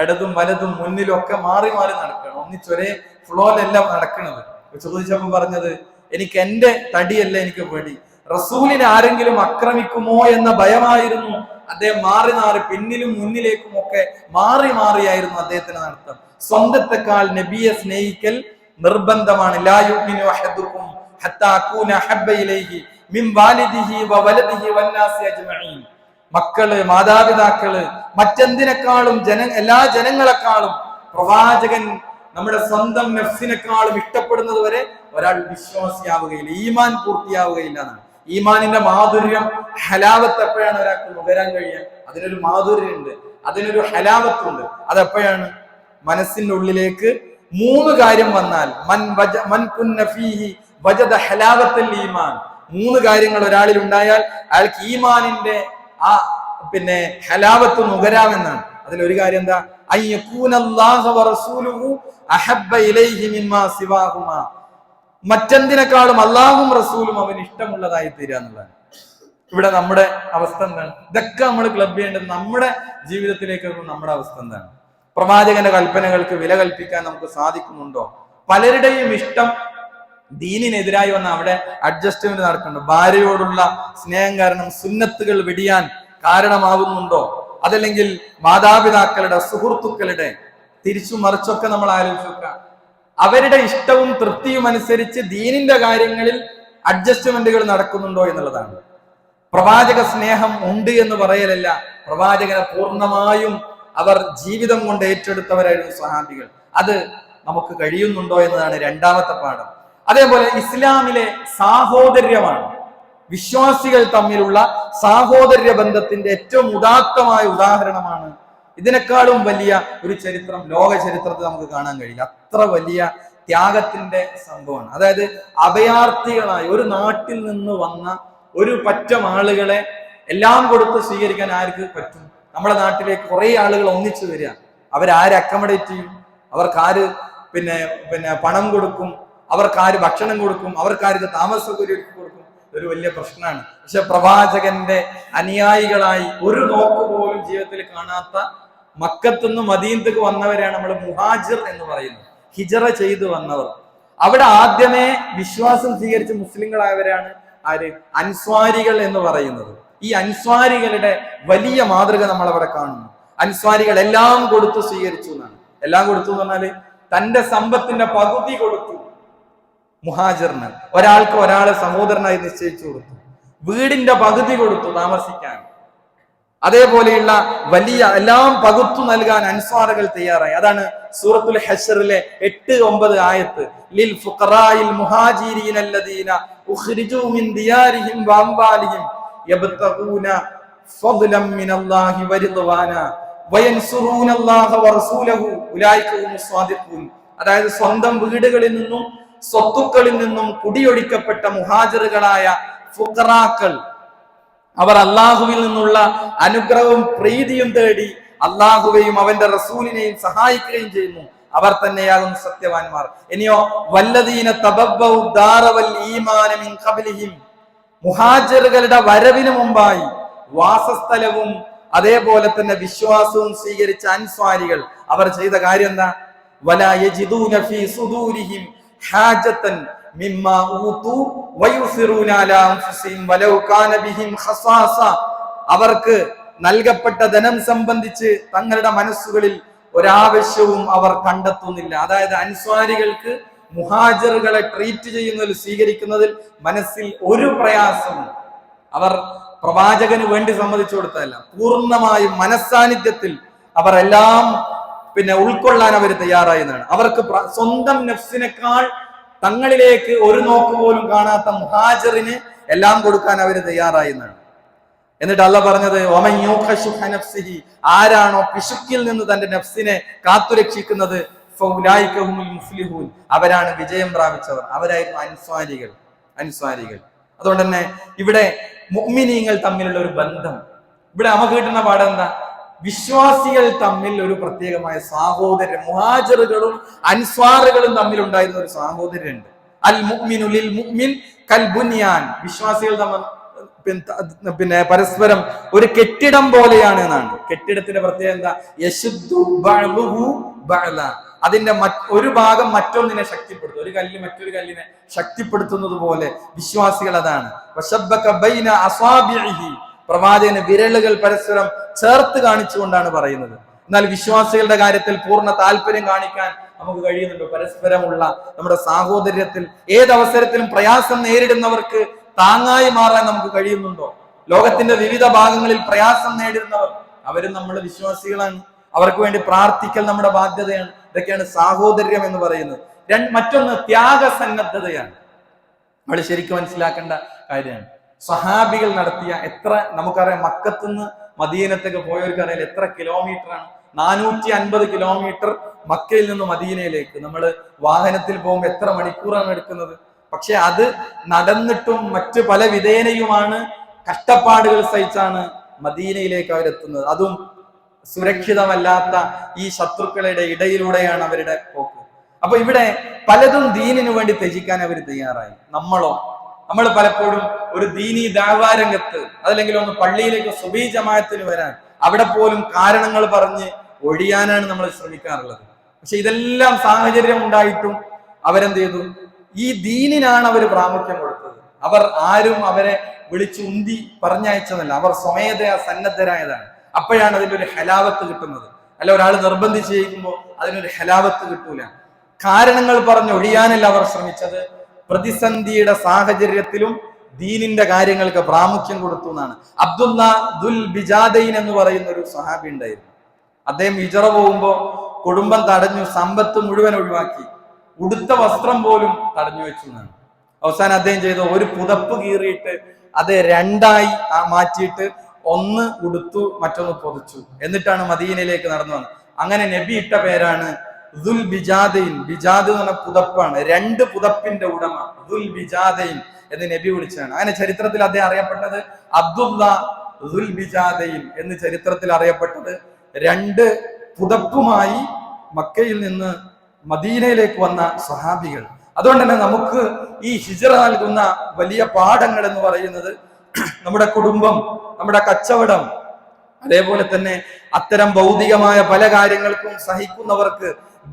[SPEAKER 1] ഇടതും വലതും മുന്നിലും ഒക്കെ മാറി മാറി നടക്കണം, ഒന്നിച്ചൊരേ ഫ്ലോയിലെല്ലാം നടക്കണത്. ചോദിച്ചപ്പോ പറഞ്ഞത്, എനിക്ക് എന്റെ തടിയല്ല എനിക്ക് പേടി, റസൂലിനെ ആരെങ്കിലും ആക്രമിക്കുമോ എന്ന ഭയമായിരുന്നു. അദ്ദേഹം മാറി മാറി പിന്നിലും മുന്നിലേക്കും ഒക്കെ മാറി മാറിയായിരുന്നു അദ്ദേഹത്തിന് നടത്തം. സ്വന്തത്തെക്കാൾ നബിയെ സ്നേഹിക്കൽ നിർബന്ധമാണ്. ലാ യുഅ്മിനു അഹദുക്കും ഹത്താ അകൂന അഹബ്ബ ഇലൈഹി മിൻ വാലിദിഹി വവലദിഹി വന്നാസി അജ്മഈൻ. മക്കള്, മാതാപിതാക്കള്, മറ്റെന്തിനേക്കാളും എല്ലാ ജനങ്ങളെക്കാളും പ്രവാചകൻ നമ്മുടെ സ്വന്തം നഫ്സിനെക്കാളും ഇഷ്ടപ്പെടുന്നത് വരെ ഒരാൾ വിശ്വാസിയാവുകയില്ല, ഈമാൻ പൂർത്തിയാവുകയില്ല എന്നാണ്. ഈമാനിന്റെ മാധുര്യം, ഹലാവത്ത് എപ്പോഴാണ് ഒരാൾക്ക് നുകരാൻ കഴിയുക? അതിനൊരു മാധുര്യമുണ്ട്, അതിനൊരു ഹലാവത്തുണ്ട്. അതെപ്പോഴാണ്? മനസ്സിന്റെ ഉള്ളിലേക്ക് മൂന്ന് കാര്യം വന്നാൽ, മൻ കുന്ന ഫീഹി വജദ ഹലാവത്തുൽ ഈമാൻ. മൂന്ന് കാര്യങ്ങൾ ഒരാളിൽ ഉണ്ടായാൽ അയാൾക്ക് ഈമാനിന്റെ ആ ഹലാവത്ത് നുകരാമെന്നാണ്. അതിലൊരു കാര്യം എന്താ? അയ്യകൂനല്ലാഹു വറസൂലുഹു അഹബ്ബ ഇലൈഹി മിമ്മാ സിവാഹുമാ. മറ്റെന്തിനേക്കാളും അള്ളാഹും റസൂലും അവന് ഇഷ്ടമുള്ളതായി തീരുക എന്നുള്ളതാണ്. ഇവിടെ നമ്മുടെ അവസ്ഥ എന്താണ്? ഇതൊക്കെ നമ്മൾ ക്ലബ് ചെയ്യേണ്ടത് നമ്മുടെ ജീവിതത്തിലേക്ക് നമ്മുടെ അവസ്ഥ എന്താണ്? പ്രവാചകന്റെ കൽപ്പനകൾക്ക് വില കൽപ്പിക്കാൻ നമുക്ക് സാധിക്കുന്നുണ്ടോ? പലരുടെയും ഇഷ്ടം ദീനിനെതിരായി വന്ന അവിടെ അഡ്ജസ്റ്റ്മെന്റ് നടക്കുന്നുണ്ട്. ഭാര്യയോടുള്ള സ്നേഹം കാരണം സുന്നത്തുകൾ വെടിയാൻ കാരണമാകുന്നുണ്ടോ? അതല്ലെങ്കിൽ മാതാപിതാക്കളുടെ, സുഹൃത്തുക്കളുടെ, തിരിച്ചു മറിച്ചൊക്കെ നമ്മൾ ആലോചിക്കുക. അവരുടെ ഇഷ്ടവും തൃപ്തിയും അനുസരിച്ച് ദീനിന്റെ കാര്യങ്ങളിൽ അഡ്ജസ്റ്റ്മെന്റുകൾ നടക്കുന്നുണ്ടോ എന്നുള്ളതാണ്. പ്രവാചക സ്നേഹം ഉണ്ട് എന്ന് പറയലല്ല, പ്രവാചകനെ പൂർണ്ണമായും അവർ ജീവിതം കൊണ്ട് ഏറ്റെടുത്തവരായിരുന്നു സ്വഹാബികൾ. അത് നമുക്ക് കഴിയുന്നുണ്ടോ എന്നതാണ് രണ്ടാമത്തെ പാഠം. അതേപോലെ ഇസ്ലാമിലെ സാഹോദര്യമാണ്, വിശ്വാസികൾ തമ്മിലുള്ള സാഹോദര്യ ബന്ധത്തിന്റെ ഏറ്റവും ഉദാത്തമായ ഉദാഹരണമാണ്. ഇതിനേക്കാളും വലിയ ഒരു ചരിത്രം ലോക ചരിത്രത്തിൽ നമുക്ക് കാണാൻ കഴിയില്ല. അത്ര വലിയ ത്യാഗത്തിന്റെ സംഭവമാണ്. അതായത് അഭയാർത്ഥികളായി ഒരു നാട്ടിൽ നിന്ന് വന്ന ഒരു പറ്റം ആളുകളെ എല്ലാം കൊടുത്ത് സ്വീകരിക്കാൻ ആർക്ക് പറ്റും? നമ്മുടെ നാട്ടിലേക്ക് കുറെ ആളുകൾ ഒന്നിച്ചു വരിക. അവരാര് അക്കമഡേറ്റ് ചെയ്യും? അവർക്ക് ആര് പിന്നെ പിന്നെ പണം കൊടുക്കും, അവർക്കാര് ഭക്ഷണം കൊടുക്കും, അവർക്കാർക്ക് താമസ സൗകര്യം കൊടുക്കും. ഒരു വലിയ പ്രശ്നമാണ്. പക്ഷെ പ്രവാചകന്റെ അനുയായികളായി ഒരു നോക്ക് പോലും ജീവിതത്തിൽ കാണാത്ത മക്കത്തുനിന്ന് മദീനത്തേക്ക് വന്നവരെയാണ് നമ്മൾ മുഹാജിർ എന്ന് പറയുന്നത്, ഹിജറ ചെയ്തു വന്നവർ. അവിടെ ആദ്യമേ വിശ്വാസം സ്വീകരിച്ച് മുസ്ലിങ്ങളായവരാണ് ആര്? അൻസ്വാരികൾ എന്ന് പറയുന്നത്. ഈ അൻസ്വാരികളുടെ വലിയ മാതൃക നമ്മൾ അവിടെ കാണുന്നു. അൻസ്വാരികൾ എല്ലാം കൊടുത്തു സ്വീകരിച്ചു എന്നാണ്. എല്ലാം കൊടുത്തു എന്ന് പറഞ്ഞാല് തന്റെ സമ്പത്തിന്റെ പകുതി കൊടുത്തു മുഹാജിറിന്. ഒരാൾക്ക് ഒരാളെ സഹോദരനായി നിശ്ചയിച്ചു കൊടുത്തു. വീടിന്റെ പകുതി കൊടുത്തു താമസിക്കാൻ. അതേപോലെയുള്ള വലിയ എല്ലാം പകുത്തു നൽകാൻ അൻസ്വാറുകൾ തയ്യാറായി. അതാണ് സൂറത്തുൽ ഹശ്റിലെ 8-9 ആയത്ത്. ലിൽ ഫുഖറായിൽ മുഹാജിരീന അല്ലദീന ഉഖ്രിജൂ മിൻ ദിയാരിഹിം വഅംവാലിഹിം യബ്തഗൂന ഫദ്ലൻ മിനല്ലാഹി വറിദ്വാന വയൻസുറൂനല്ലാഹ വറസൂലഹു ഉലൈക ഹുമുസ് സ്വാദിഖൂൻ. അതായത് സ്വന്തം വീടുകളിൽ നിന്നും സ്വത്തുക്കളിൽ നിന്നും കുടിയൊഴിക്കപ്പെട്ട മുഹാജിറുകളായ ഫുഖറാക്കൾ, അവർ അള്ളാഹുവിൽ നിന്നുള്ള അനുഗ്രഹവും പ്രീതിയും തേടി അള്ളാഹുവെയും അവന്റെ റസൂലിനെയും സഹായിക്കുകയും ചെയ്യുന്നു. അവർ തന്നെയാകുന്നു സത്യവാന്മാർ. ഇനിയോ വല്ലദീന തബവ്വഉ ദാറ വൽ ഈമാന മിൻ ഖബ്ലിഹിം, മുഹാജിറുകളുടെ വരവിന് മുമ്പായി വാസസ്ഥലവും അതേപോലെ തന്നെ വിശ്വാസവും സ്വീകരിച്ച അൻസ്വാരികൾ അവർ ചെയ്ത കാര്യം എന്താ? വലാ യജിദൂന ഫീ സുദൂരിഹിം ഹാജതൻ മിമ്മാ ഊതു വയുസിറൂന അലാ അൻഫുസിഹിം വലൗ കാന ബിഹിം ഖസാസ. അവർക്ക് നൽകപ്പെട്ട ധനം സംബന്ധിച്ച് തങ്ങളുടെ മനസ്സുകളിൽ ഒരാവശ്യവും അവർ കണ്ടെത്തുന്നില്ല. അതായത് അൻസ്വാരികൾക്ക് മുഹാജിറുകളെ ട്രീറ്റ് ചെയ്യുന്നതിൽ, സ്വീകരിക്കുന്നതിൽ മനസ്സിൽ ഒരു പ്രയാസവും അവർ പ്രവാചകന് വേണ്ടി സമ്മതിച്ചു കൊടുത്തതല്ല. പൂർണ്ണമായും മനസ്സാന്നിധ്യത്തിൽ അവർ എല്ലാം ഉൾക്കൊള്ളാൻ അവർ തയ്യാറായെന്നാണ്. അവർക്ക് സ്വന്തം നഫ്സിനേക്കാൾ തങ്ങളിലേക്ക് ഒരു നോക്ക് പോലും കാണാത്ത മുഹാജിറിന് എല്ലാം കൊടുക്കാൻ അവർ തയ്യാറായെന്നാണ്. എന്നിട്ട് അള്ളാഹ് പറഞ്ഞത് വമൻ യൂഖ ശുഹ നഫ്സിഹി, ആരാണോ പിശുക്കിൽ നിന്ന് തന്റെ നഫ്സിനെ കാത്തുരക്ഷിക്കുന്നത്, ഫൗലൈക ഹുമുൽ മുഫ്ലിഹൂൻ, അവരാണ് വിജയം പ്രാപിച്ചവർ. അവരായിരുന്നു അൻസ്വാരികൾ. അതുകൊണ്ട് തന്നെ ഇവിടെ മുഅ്മിനീങ്ങൾ തമ്മിലുള്ള ഒരു ബന്ധം, ഇവിടെ നമുക്ക് കിട്ടുന്ന പാഠം എന്താ? വിശ്വാസികൾ തമ്മിൽ ഒരു പ്രത്യേകമായ സാഹോദര്യം, മുഹാജിറുകളും അൻസ്വാറുകളും തമ്മിൽ ഉണ്ടായിരുന്ന ഒരു സാഹോദര്യമുണ്ട്. അൽ മുഅ്മിനു ലിൽ മുഅ്മിൻ കൽ ബുനിയാൻ, വിശ്വാസികൾ തമ്മിൽ പരസ്പരം ഒരു കെട്ടിടം പോലെയാണ് എന്നാണ്. കെട്ടിടത്തിന്റെ പ്രത്യേകത എന്താ? യശുദ്ദു ബഅ്ലുഹു ബഅ്ല, അതിന്റെ ഒരു ഭാഗം മറ്റൊന്നിനെ ശക്തിപ്പെടുത്തും. ഒരു കല്ല് മറ്റൊരു കല്ലിനെ ശക്തിപ്പെടുത്തുന്നത് പോലെ വിശ്വാസികൾ അതാണ്. വശബ്ബക ബൈന അസാബിഇഹി, പ്രവാചകന് വിരലുകൾ പരസ്പരം ചേർത്ത് കാണിച്ചുകൊണ്ടാണ് പറയുന്നത്. എന്നാൽ വിശ്വാസികളുടെ കാര്യത്തിൽ പൂർണ്ണ താല്പര്യം കാണിക്കാൻ നമുക്ക് കഴിയുന്നുണ്ടോ? പരസ്പരമുള്ള നമ്മുടെ സാഹോദര്യത്തിൽ ഏതവസരത്തിലും പ്രയാസം നേരിടുന്നവർക്ക് താങ്ങായി മാറാൻ നമുക്ക് കഴിയുന്നുണ്ടോ? ലോകത്തിന്റെ വിവിധ ഭാഗങ്ങളിൽ പ്രയാസം നേരിടുന്നവർ, അവരും നമ്മുടെ വിശ്വാസികളാണ്. അവർക്ക് വേണ്ടി പ്രാർത്ഥിക്കൽ നമ്മുടെ ബാധ്യതയാണ്. ഇതൊക്കെയാണ് സാഹോദര്യം എന്ന് പറയുന്നത്. മറ്റൊന്ന് ത്യാഗസന്നദ്ധതയാണ്. നമ്മൾ ശരിക്കും മനസ്സിലാക്കേണ്ട കാര്യമാണ്. സ്വഹാബികൾ നടത്തിയ നമുക്കറിയാം, മക്കത്തുനിന്ന് മദീനത്തേക്ക് പോയവർക്കറിയാം എത്ര കിലോമീറ്ററാണ്. 450 കിലോമീറ്റർ മക്കയിൽ നിന്ന് മദീനയിലേക്ക് നമ്മൾ വാഹനത്തിൽ പോകുമ്പോൾ എത്ര മണിക്കൂറാണ് എടുക്കുന്നത്. പക്ഷെ അത് നടന്നിട്ടും മറ്റു പല വിധേനയുമാണ്, കഷ്ടപ്പാടുകൾ സഹിച്ചാണ് മദീനയിലേക്ക് അവരെത്തുന്നത്. അതും സുരക്ഷിതമല്ലാത്ത ഈ ശത്രുക്കളുടെ ഇടയിലൂടെയാണ് അവരുടെ പോക്ക്. അപ്പൊ ഇവിടെ പലതും ദീനിനു വേണ്ടി ത്യജിക്കാൻ അവർ തയ്യാറായി. നമ്മൾ പലപ്പോഴും ഒരു ദീനി ദാവാരംഗത്ത്, അതല്ലെങ്കിൽ ഒന്ന് പള്ളിയിലേക്ക് സുബഹി ജമാഅത്തിന് വരാൻ, അവിടെ പോലും കാരണങ്ങൾ പറഞ്ഞ് ഒഴിയാനാണ് നമ്മൾ ശ്രമിക്കാറുള്ളത്. പക്ഷെ ഇതെല്ലാം സാഹചര്യം ഉണ്ടായിട്ടും അവരെന്ത് ചെയ്തു? ഈ ദീനിനാണ് അവർ പ്രാമുഖ്യം കൊടുത്തത്. അവർ ആരും അവരെ വിളിച്ച് ഉന്തി പറഞ്ഞയച്ചതല്ല, അവർ സ്വമേധയാ സന്നദ്ധരായതാണ്. അപ്പോഴാണ് അതിൻ്റെ ഒരു ഹലാവത്ത് കിട്ടുന്നത്. അല്ല, ഒരാൾ നിർബന്ധിച്ച് ചെയ്യുമ്പോൾ അതിനൊരു ഹലാവത്ത് കിട്ടൂല. കാരണങ്ങൾ പറഞ്ഞ് ഒഴിയാനല്ല അവർ ശ്രമിച്ചത്, പ്രതിസന്ധിയുടെ സാഹചര്യത്തിലും ദീനിന്റെ കാര്യങ്ങൾക്ക് പ്രാമുഖ്യം കൊടുത്തു എന്നാണ്. അബ്ദുല്ല ദുൽ ബിജാദൈൻ എന്ന് പറയുന്ന ഒരു സഹാബി ഉണ്ടായിരുന്നു. അദ്ദേഹം ഹിജറ പോകുമ്പോൾ കുടുംബം തടഞ്ഞു, സമ്പത്ത് മുഴുവൻ ഒഴിവാക്കി, ഉടുത്ത വസ്ത്രം പോലും തടഞ്ഞു വെച്ചു എന്നാണ്. അവസാനം അദ്ദേഹം ചെയ്ത ഒരു പുതപ്പ് കീറിയിട്ട് അത് രണ്ടായി മാറ്റിയിട്ട് ഒന്ന് ഉടുത്തു, മറ്റൊന്ന് പൊതിച്ചു. എന്നിട്ടാണ് മദീനയിലേക്ക് നടന്നു വന്നത്. അങ്ങനെ നബി ഇട്ട പേരാണ് ദുൽ ബിജാദൈൻ. ബിജാദ് എന്ന് പറഞ്ഞ പുതപ്പാണ്, 2 പുതപ്പിന്റെ ഉടമ ദുൽ ബിജാദൈൻ എന്ന് നബി വിളിച്ചാണ്. അങ്ങനെ ചരിത്രത്തിൽ അദ്ദേഹം അറിയപ്പെട്ടത് അബ്ദുല്ല ദുൽ ബിജാദൈൻ എന്ന് ചരിത്രത്തിൽ അറിയപ്പെട്ടത്. 2 പുതപ്പുമായി മക്കയിൽ നിന്ന് മദീനയിലേക്ക് വന്ന സ്വഹാബികൾ. അതുകൊണ്ട് തന്നെ നമുക്ക് ഈ ഹിജ്റ നൽകുന്ന വലിയ പാഠങ്ങൾ എന്ന് പറയുന്നത് നമ്മുടെ കുടുംബം, നമ്മുടെ കച്ചവടം, അതേപോലെ തന്നെ അത്തരം ഭൗതികമായ പല കാര്യങ്ങൾക്കും സഹിക്കുന്നവർക്ക്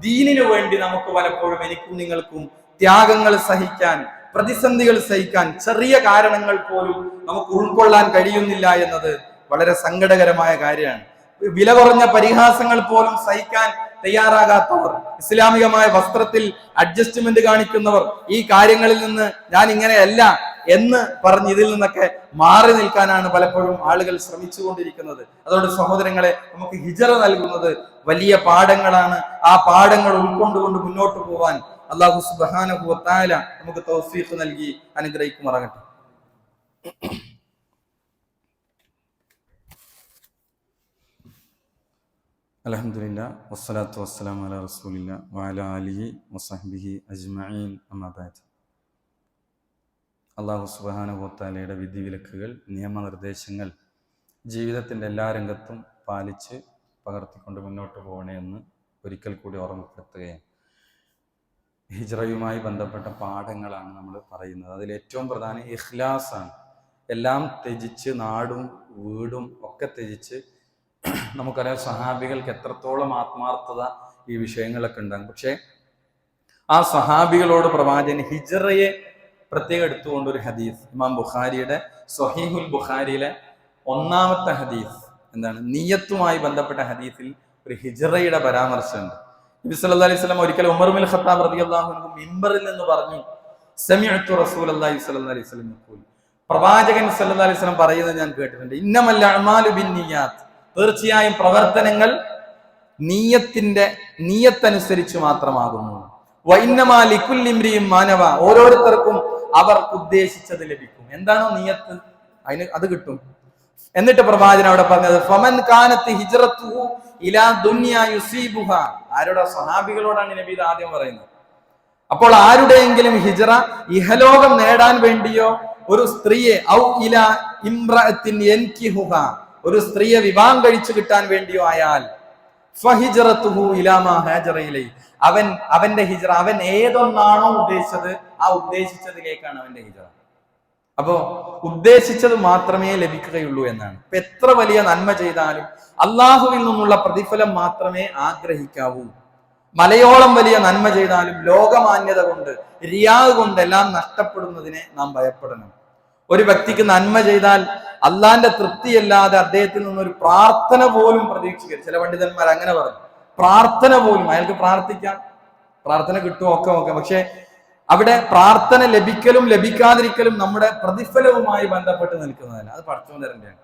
[SPEAKER 1] ദീനിനു വേണ്ടി നമുക്ക് പലപ്പോഴും എനിക്കും നിങ്ങൾക്കും ത്യാഗങ്ങൾ സഹിക്കാൻ, പ്രതിസന്ധികൾ സഹിക്കാൻ, ചെറിയ കാരണങ്ങൾ പോലും നമുക്ക് ഉൾക്കൊള്ളാൻ കഴിയുന്നില്ല എന്നത് വളരെ സങ്കടകരമായ കാര്യമാണ്. വില കുറഞ്ഞ പരിഹാസങ്ങൾ പോലും സഹിക്കാൻ തയ്യാറാകാത്തവർ, ഇസ്ലാമികമായ വസ്ത്രത്തിൽ അഡ്ജസ്റ്റ്മെന്റ് കാണിക്കുന്നവർ, ഈ കാര്യങ്ങളിൽ നിന്ന് ഞാൻ ഇങ്ങനെയല്ല എന്ന് പറഞ്ഞ് ഇതിൽ നിന്നൊക്കെ മാറി നിൽക്കാനാണ് പലപ്പോഴും ആളുകൾ ശ്രമിച്ചുകൊണ്ടിരിക്കുന്നത്. അതുകൊണ്ട് സഹോദരങ്ങളെ, നമുക്ക് ഹിജ്റ നൽകുന്നത് വലിയ പാഠങ്ങളാണ്. ആ പാഠങ്ങൾ ഉൾക്കൊണ്ടുകൊണ്ട് മുന്നോട്ട് പോവാൻ അല്ലാഹു സുബ്ഹാനഹു വ തആല നമുക്ക് തൗഫീഖ് നൽകി അനുഗ്രഹിക്കുമാറാകട്ടെ. അൽഹംദുലില്ലാഹ് വസ്സലാത്തു വസ്സലാമു അലാ റസൂലില്ലാഹ് വഅലാ ആലിഹി വസഹ്ബിഹി അജ്മഈൻ. അമ്മാ ബഅദ്. അല്ലാഹു സുബ്ഹാനഹു വ തആലയുടെ വിധിവിലക്കുകൾ, നിയമനിർദ്ദേശങ്ങൾ ജീവിതത്തിൻ്റെ എല്ലാ രംഗത്തും പാലിച്ച് പകർത്തിക്കൊണ്ട് മുന്നോട്ട് പോകണേ എന്ന് ഒരിക്കൽ കൂടി ഓർമ്മപ്പെടുത്തുകയാണ്. ഹിജ്റയുമായി ബന്ധപ്പെട്ട പാഠങ്ങളാണ് നമ്മൾ പറയുന്നത്. അതിൽ ഏറ്റവും പ്രധാനം ഇഖ്ലാസാണ്. എല്ലാം ത്യജിച്ച്, നാടും വീടും ഒക്കെ ത്യജിച്ച്, നമുക്കറിയാം സഹാബികൾക്ക് എത്രത്തോളം ആത്മാർത്ഥത ഈ വിഷയങ്ങളൊക്കെ ഉണ്ടാകും. പക്ഷേ ആ സഹാബികളോട് പ്രവാചകൻ ഹിജ്റയെ പ്രത്യേകം എടുത്തുകൊണ്ട് ഒരു ഹദീസ്, ഇമാം ബുഖാരിയുടെ സ്വഹീഹുൽ ബുഖാരിയിലെ 1-ാമത്തെ ഹദീസ് എന്താണ്, നിയ്യത്തുമായി ബന്ധപ്പെട്ട ഹദീസിൽ ഒരു ഹിജ്റയുടെ പരാമർശമുണ്ട്. നബി സല്ലല്ലാഹു അലൈഹി വസല്ലം ഒരിക്കൽ ഉമർ ഇബ്നുൽ ഖത്താബ് റളിയല്ലാഹു അൻഹു മിമ്പറിൽ നിന്ന് പറഞ്ഞു, സമിഅ്തു റസൂലല്ലാഹി സ്വല്ലല്ലാഹു അലൈഹി വസല്ലം യഖൂൽ, പ്രവാചകൻ സല്ലല്ലാഹു അലൈഹി വസല്ലം പറയുന്നത് ഞാൻ കേട്ടിട്ടുണ്ട്, ഇന്നമൽ അഅ്മാലു ബിന്നിയാത്ത്, തീർച്ചയായും പ്രവർത്തനങ്ങൾ നീയത്തനുസരിച്ച് മാത്രമാകുന്നു. വഇന്നമാ ലികുല്ലി ഇംരിഇൻ മാ നവ, ഓരോരുത്തർക്കും അവർക്ക് ഉദ്ദേശിച്ചത് ലഭിക്കും. എന്താണോ നിയത്ത് അത് കിട്ടും. എന്നിട്ട് പ്രവാചകൻ അവിടെ പറഞ്ഞത് ഫമൻ കാനത്ത് ഹിജ്റത്തുഹു ഇലാ ദുനിയാ യുസീബുഹ, ആരുടെ സ്വഹാബികളോടാണ് നബി ഇത് ആദ്യം പറയുന്നത്. അപ്പോൾ ആരുടെയെങ്കിലും ഹിജ്റ ഇഹലോകം നേടാൻ വേണ്ടിയോ, ഒരു സ്ത്രീയെ ഔ ഇലാ ഇംറഅത്തിൻ യൻകിഹുഹ, ഒരു സ്ത്രീയെ വിവാഹം കഴിച്ചു കിട്ടാൻ വേണ്ടിയോ ആയാൽ ഫഹിജ്റത്തുഹു ഇലാ മാ ഹാജറ ഇലൈഹി, അവന്റെ ഹിജ്റ, അവൻ ഏതൊന്നാണോ ഉദ്ദേശിച്ചത് ആ ഉദ്ദേശിച്ചതിലേക്കാണ് അവന്റെ ഹിജ്റ. അപ്പോ ഉദ്ദേശിച്ചത് മാത്രമേ ലഭിക്കുകയുള്ളൂ എന്നാണ്. ഇപ്പൊ എത്ര വലിയ നന്മ ചെയ്താലും അള്ളാഹുവിൽ നിന്നുള്ള പ്രതിഫലം മാത്രമേ ആഗ്രഹിക്കാവൂ. മലയോളം വലിയ നന്മ ചെയ്താലും ലോകമാന്യത കൊണ്ട്, റിയാവ് കൊണ്ട് എല്ലാം നഷ്ടപ്പെടുന്നതിനെ നാം ഭയപ്പെടണം. ഒരു വ്യക്തിക്ക് നന്മ ചെയ്താൽ അള്ളാന്റെ തൃപ്തിയല്ലാതെ അദ്ദേഹത്തിൽ നിന്നൊരു പ്രാർത്ഥന പോലും പ്രതീക്ഷിക്കരുത്. ചില പണ്ഡിതന്മാർ അങ്ങനെ പറഞ്ഞു, പ്രാർത്ഥന പോലും, അയാൾക്ക് പ്രാർത്ഥിക്കാം, പ്രാർത്ഥന കിട്ടും, ഒക്കെ ഓക്കെ, പക്ഷെ അവിടെ പ്രാർത്ഥന ലഭിക്കലും ലഭിക്കാതിരിക്കലും നമ്മുടെ പ്രതിഫലവുമായി ബന്ധപ്പെട്ട് നിൽക്കുന്നതല്ല, അത് പടച്ചോൻ തരേണ്ടതാണ്.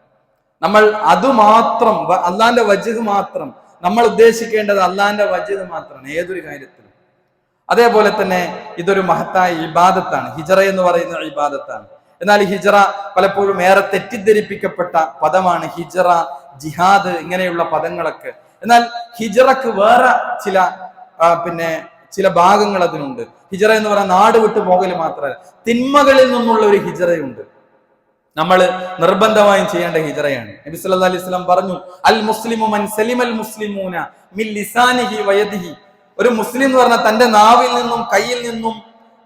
[SPEAKER 1] നമ്മൾ അതുമാത്രം, അള്ളാന്റെ വജ്ഹ് മാത്രം, നമ്മൾ ഉദ്ദേശിക്കേണ്ടത് അള്ളാന്റെ വജ്ഹ് മാത്രമാണ് ഏതൊരു കാര്യത്തിലും. അതേപോലെ തന്നെ ഇതൊരു മഹത്തായ ഇബാദത്താണ്, ഹിജ്റ എന്ന് പറയുന്ന ഇബാദത്താണ്. എന്നാൽ ഹിജ്റ പലപ്പോഴും ഏറെ തെറ്റിദ്ധരിപ്പിക്കപ്പെട്ട പദമാണ്. ഹിജ്റ, ജിഹാദ്, ഇങ്ങനെയുള്ള പദങ്ങളൊക്കെ. എന്നാൽ ഹിജ്റക്ക് വേറെ ചില ഭാഗങ്ങൾ അതിനുണ്ട്. ഹിജ്റ എന്ന് പറയുന്ന നാട് വിട്ടു പോകൽ മാത്രമല്ല, തിന്മകളിൽ നിന്നുള്ള ഒരു ഹിജ്റയുണ്ട്. നമ്മൾ നിർബന്ധമായും ചെയ്യേണ്ട ഹിജ്റയാണ്. നബി സല്ലല്ലാഹു അലൈഹി വസല്ലം പറഞ്ഞു, അൽ മുസ്ലിമു മൻ സലിമൽ മുസ്ലിമൂന മിൻ ലിസാനിഹി വയദിഹി, ഒരു മുസ്ലിം എന്ന് പറഞ്ഞാൽ തന്റെ നാവിൽ നിന്നും കയ്യിൽ നിന്നും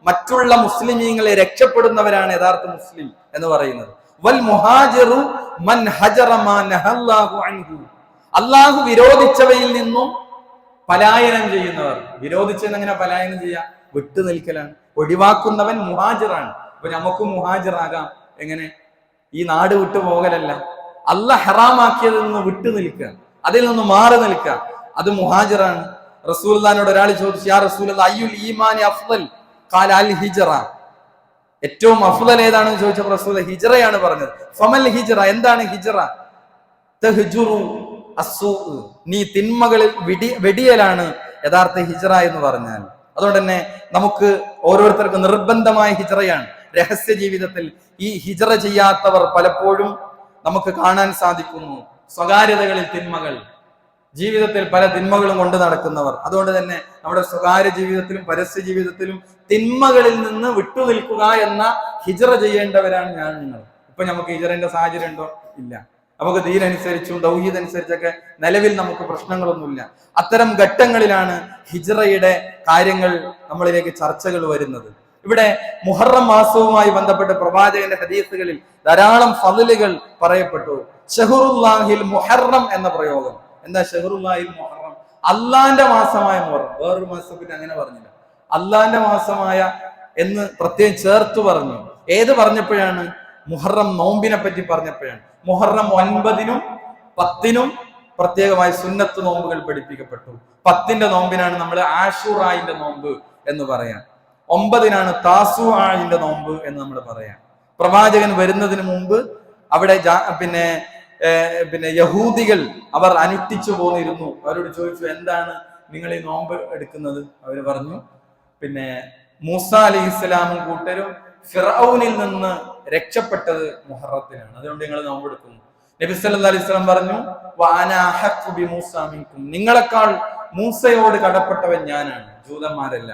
[SPEAKER 1] മറ്റുള്ള മുസ്ലിമീങ്ങളെ രക്ഷപ്പെടുന്നവരാണ് യഥാർത്ഥ മുസ്ലിം എന്ന് പറയുന്നത്. വൽ മുഹാജിറു മൻ ഹജറ മാ നഹല്ലാഹു അൻഹു, അല്ലാഹു വിരോധിച്ചവയിൽ നിന്നും പലായനം ചെയ്യുന്നവർ. വിരോധിച്ചെന്നെങ്ങനെ പലായനം ചെയ്യാം? വിട്ടു നിൽക്കലാണ്. ഒഴിവാക്കുന്നവൻ മുഹാജിറാണ്. അപ്പൊ നമുക്കും മുഹാജിറാകാം. എങ്ങനെ? ഈ നാട് വിട്ടു പോകലല്ല, അല്ലാഹ് ഹറാമാക്കിയതിൽ നിന്ന് വിട്ടു നിൽക്കുക, അതിൽ നിന്ന് മാറി നിൽക്കുക, അത് മുഹാജിറാണ്. റസൂലുള്ളാഹിനോട് ഒരാൾ ചോദിച്ചു, യാ റസൂലല്ലാഹ് അയ്യുൽ ഈമാനി അഫ്ളൽ ഖാല അൽ ഹിജ്റ, ഏറ്റവും അഫ്ളൽ ഏതാണെന്ന് ചോദിച്ചപ്പോൾ റസൂൽ ഹിജ്റയാണ് പറഞ്ഞത്. ഫമൽ ഹിജ്റ, എന്താണ് ഹിജ്റ? തഹ്ജുറു അസ്സൂ, നീ തിന്മകളിൽ വെടിയലാണ് യഥാർത്ഥ ഹിജ്റ എന്ന് പറഞ്ഞാൽ. അതുകൊണ്ട് തന്നെ നമുക്ക് ഓരോരുത്തർക്കും നിർബന്ധമായ ഹിജ്റയാണ്. രഹസ്യ ജീവിതത്തിൽ ഈ ഹിജ്റ ചെയ്യാത്തവർ പലപ്പോഴും നമുക്ക് കാണാൻ സാധിക്കുന്നു. സ്വകാര്യതകളിൽ തിന്മകൾ, ജീവിതത്തിൽ പല തിന്മകളും കൊണ്ട് നടക്കുന്നവർ. അതുകൊണ്ട് തന്നെ നമ്മുടെ സ്വകാര്യ ജീവിതത്തിലും പരസ്യ ജീവിതത്തിലും തിന്മകളിൽ നിന്ന് വിട്ടുനിൽക്കുക എന്ന ഹിജ്റ ചെയ്യേണ്ടവരാണ് ഞാൻ നിങ്ങൾ. ഇപ്പൊ നമുക്ക് ഹിജ്റന്റെ സാഹചര്യം ഉണ്ടോ? ഇല്ല. നമുക്ക് ദീൻ അനുസരിച്ചും തൗഹീദ് അനുസരിച്ചൊക്കെ നിലവിൽ നമുക്ക് പ്രശ്നങ്ങളൊന്നുമില്ല. അത്തരം ഘട്ടങ്ങളിലാണ് ഹിജ്റയുടെ കാര്യങ്ങൾ നമ്മളിലേക്ക് ചർച്ചകൾ വരുന്നത്. ഇവിടെ മുഹറം മാസവുമായി ബന്ധപ്പെട്ട് പ്രവാചകന്റെ ഹദീസുകളിൽ ധാരാളം ഫളിലുകൾ പറയപ്പെട്ടു. ഷഹറുല്ലാഹിൽ മുഹറം എന്ന പ്രയോഗം. എന്താ ഷഹറുല്ലാഹിൽ മുഹറം? അള്ളാന്റെ മാസമായ മുഹറം. വേറൊരു മാസത്തെ പറ്റി അങ്ങനെ പറഞ്ഞില്ല. അള്ളാന്റെ മാസമായ എന്ന് പ്രത്യേകം ചേർത്ത് പറഞ്ഞു. ഏത് പറഞ്ഞപ്പോഴാണ്? മുഹറം നോമ്പിനെ പറ്റി പറഞ്ഞപ്പോഴാണ്. മുഹറം 9-നും 10-നും പ്രത്യേകമായി സുന്നത്ത് നോമ്പുകൾ പഠിപ്പിക്കപ്പെട്ടു. 10-ന്റെ നോമ്പിനാണ് നമ്മൾ ആഷുറായിന്റെ നോമ്പ് എന്ന് പറയാം. 9-നാണ് താസുആയിന്റെ നോമ്പ് എന്ന് നമ്മൾ പറയാം. പ്രവാചകൻ വരുന്നതിന് മുമ്പ് അവിടെ പിന്നെ യഹൂദികൾ അവർ അനുഷ്ഠിച്ചു പോന്നിരുന്നു. അവരോട് ചോദിച്ചു, എന്താണ് നിങ്ങൾ ഈ നോമ്പ് എടുക്കുന്നത്? അവർ പറഞ്ഞു, മൂസ അലൈഹി ഇസ്ലാമും കൂട്ടരും ഫിറഔനിൽ നിന്ന് രക്ഷപ്പെട്ടത് മുഹറത്തിനാണ്, അതുകൊണ്ട് നിങ്ങൾ നോമ്പെടുക്കുന്നു. നബി സല്ലല്ലാഹു അലൈഹി വസല്ലം പറഞ്ഞു, വഅന അഹഖു ബിമൂസ മിൻകും, നിങ്ങളെക്കാൾ മൂസയോട് കടപ്പെട്ടവൻ ഞാനാണ്, ജൂതന്മാരല്ല.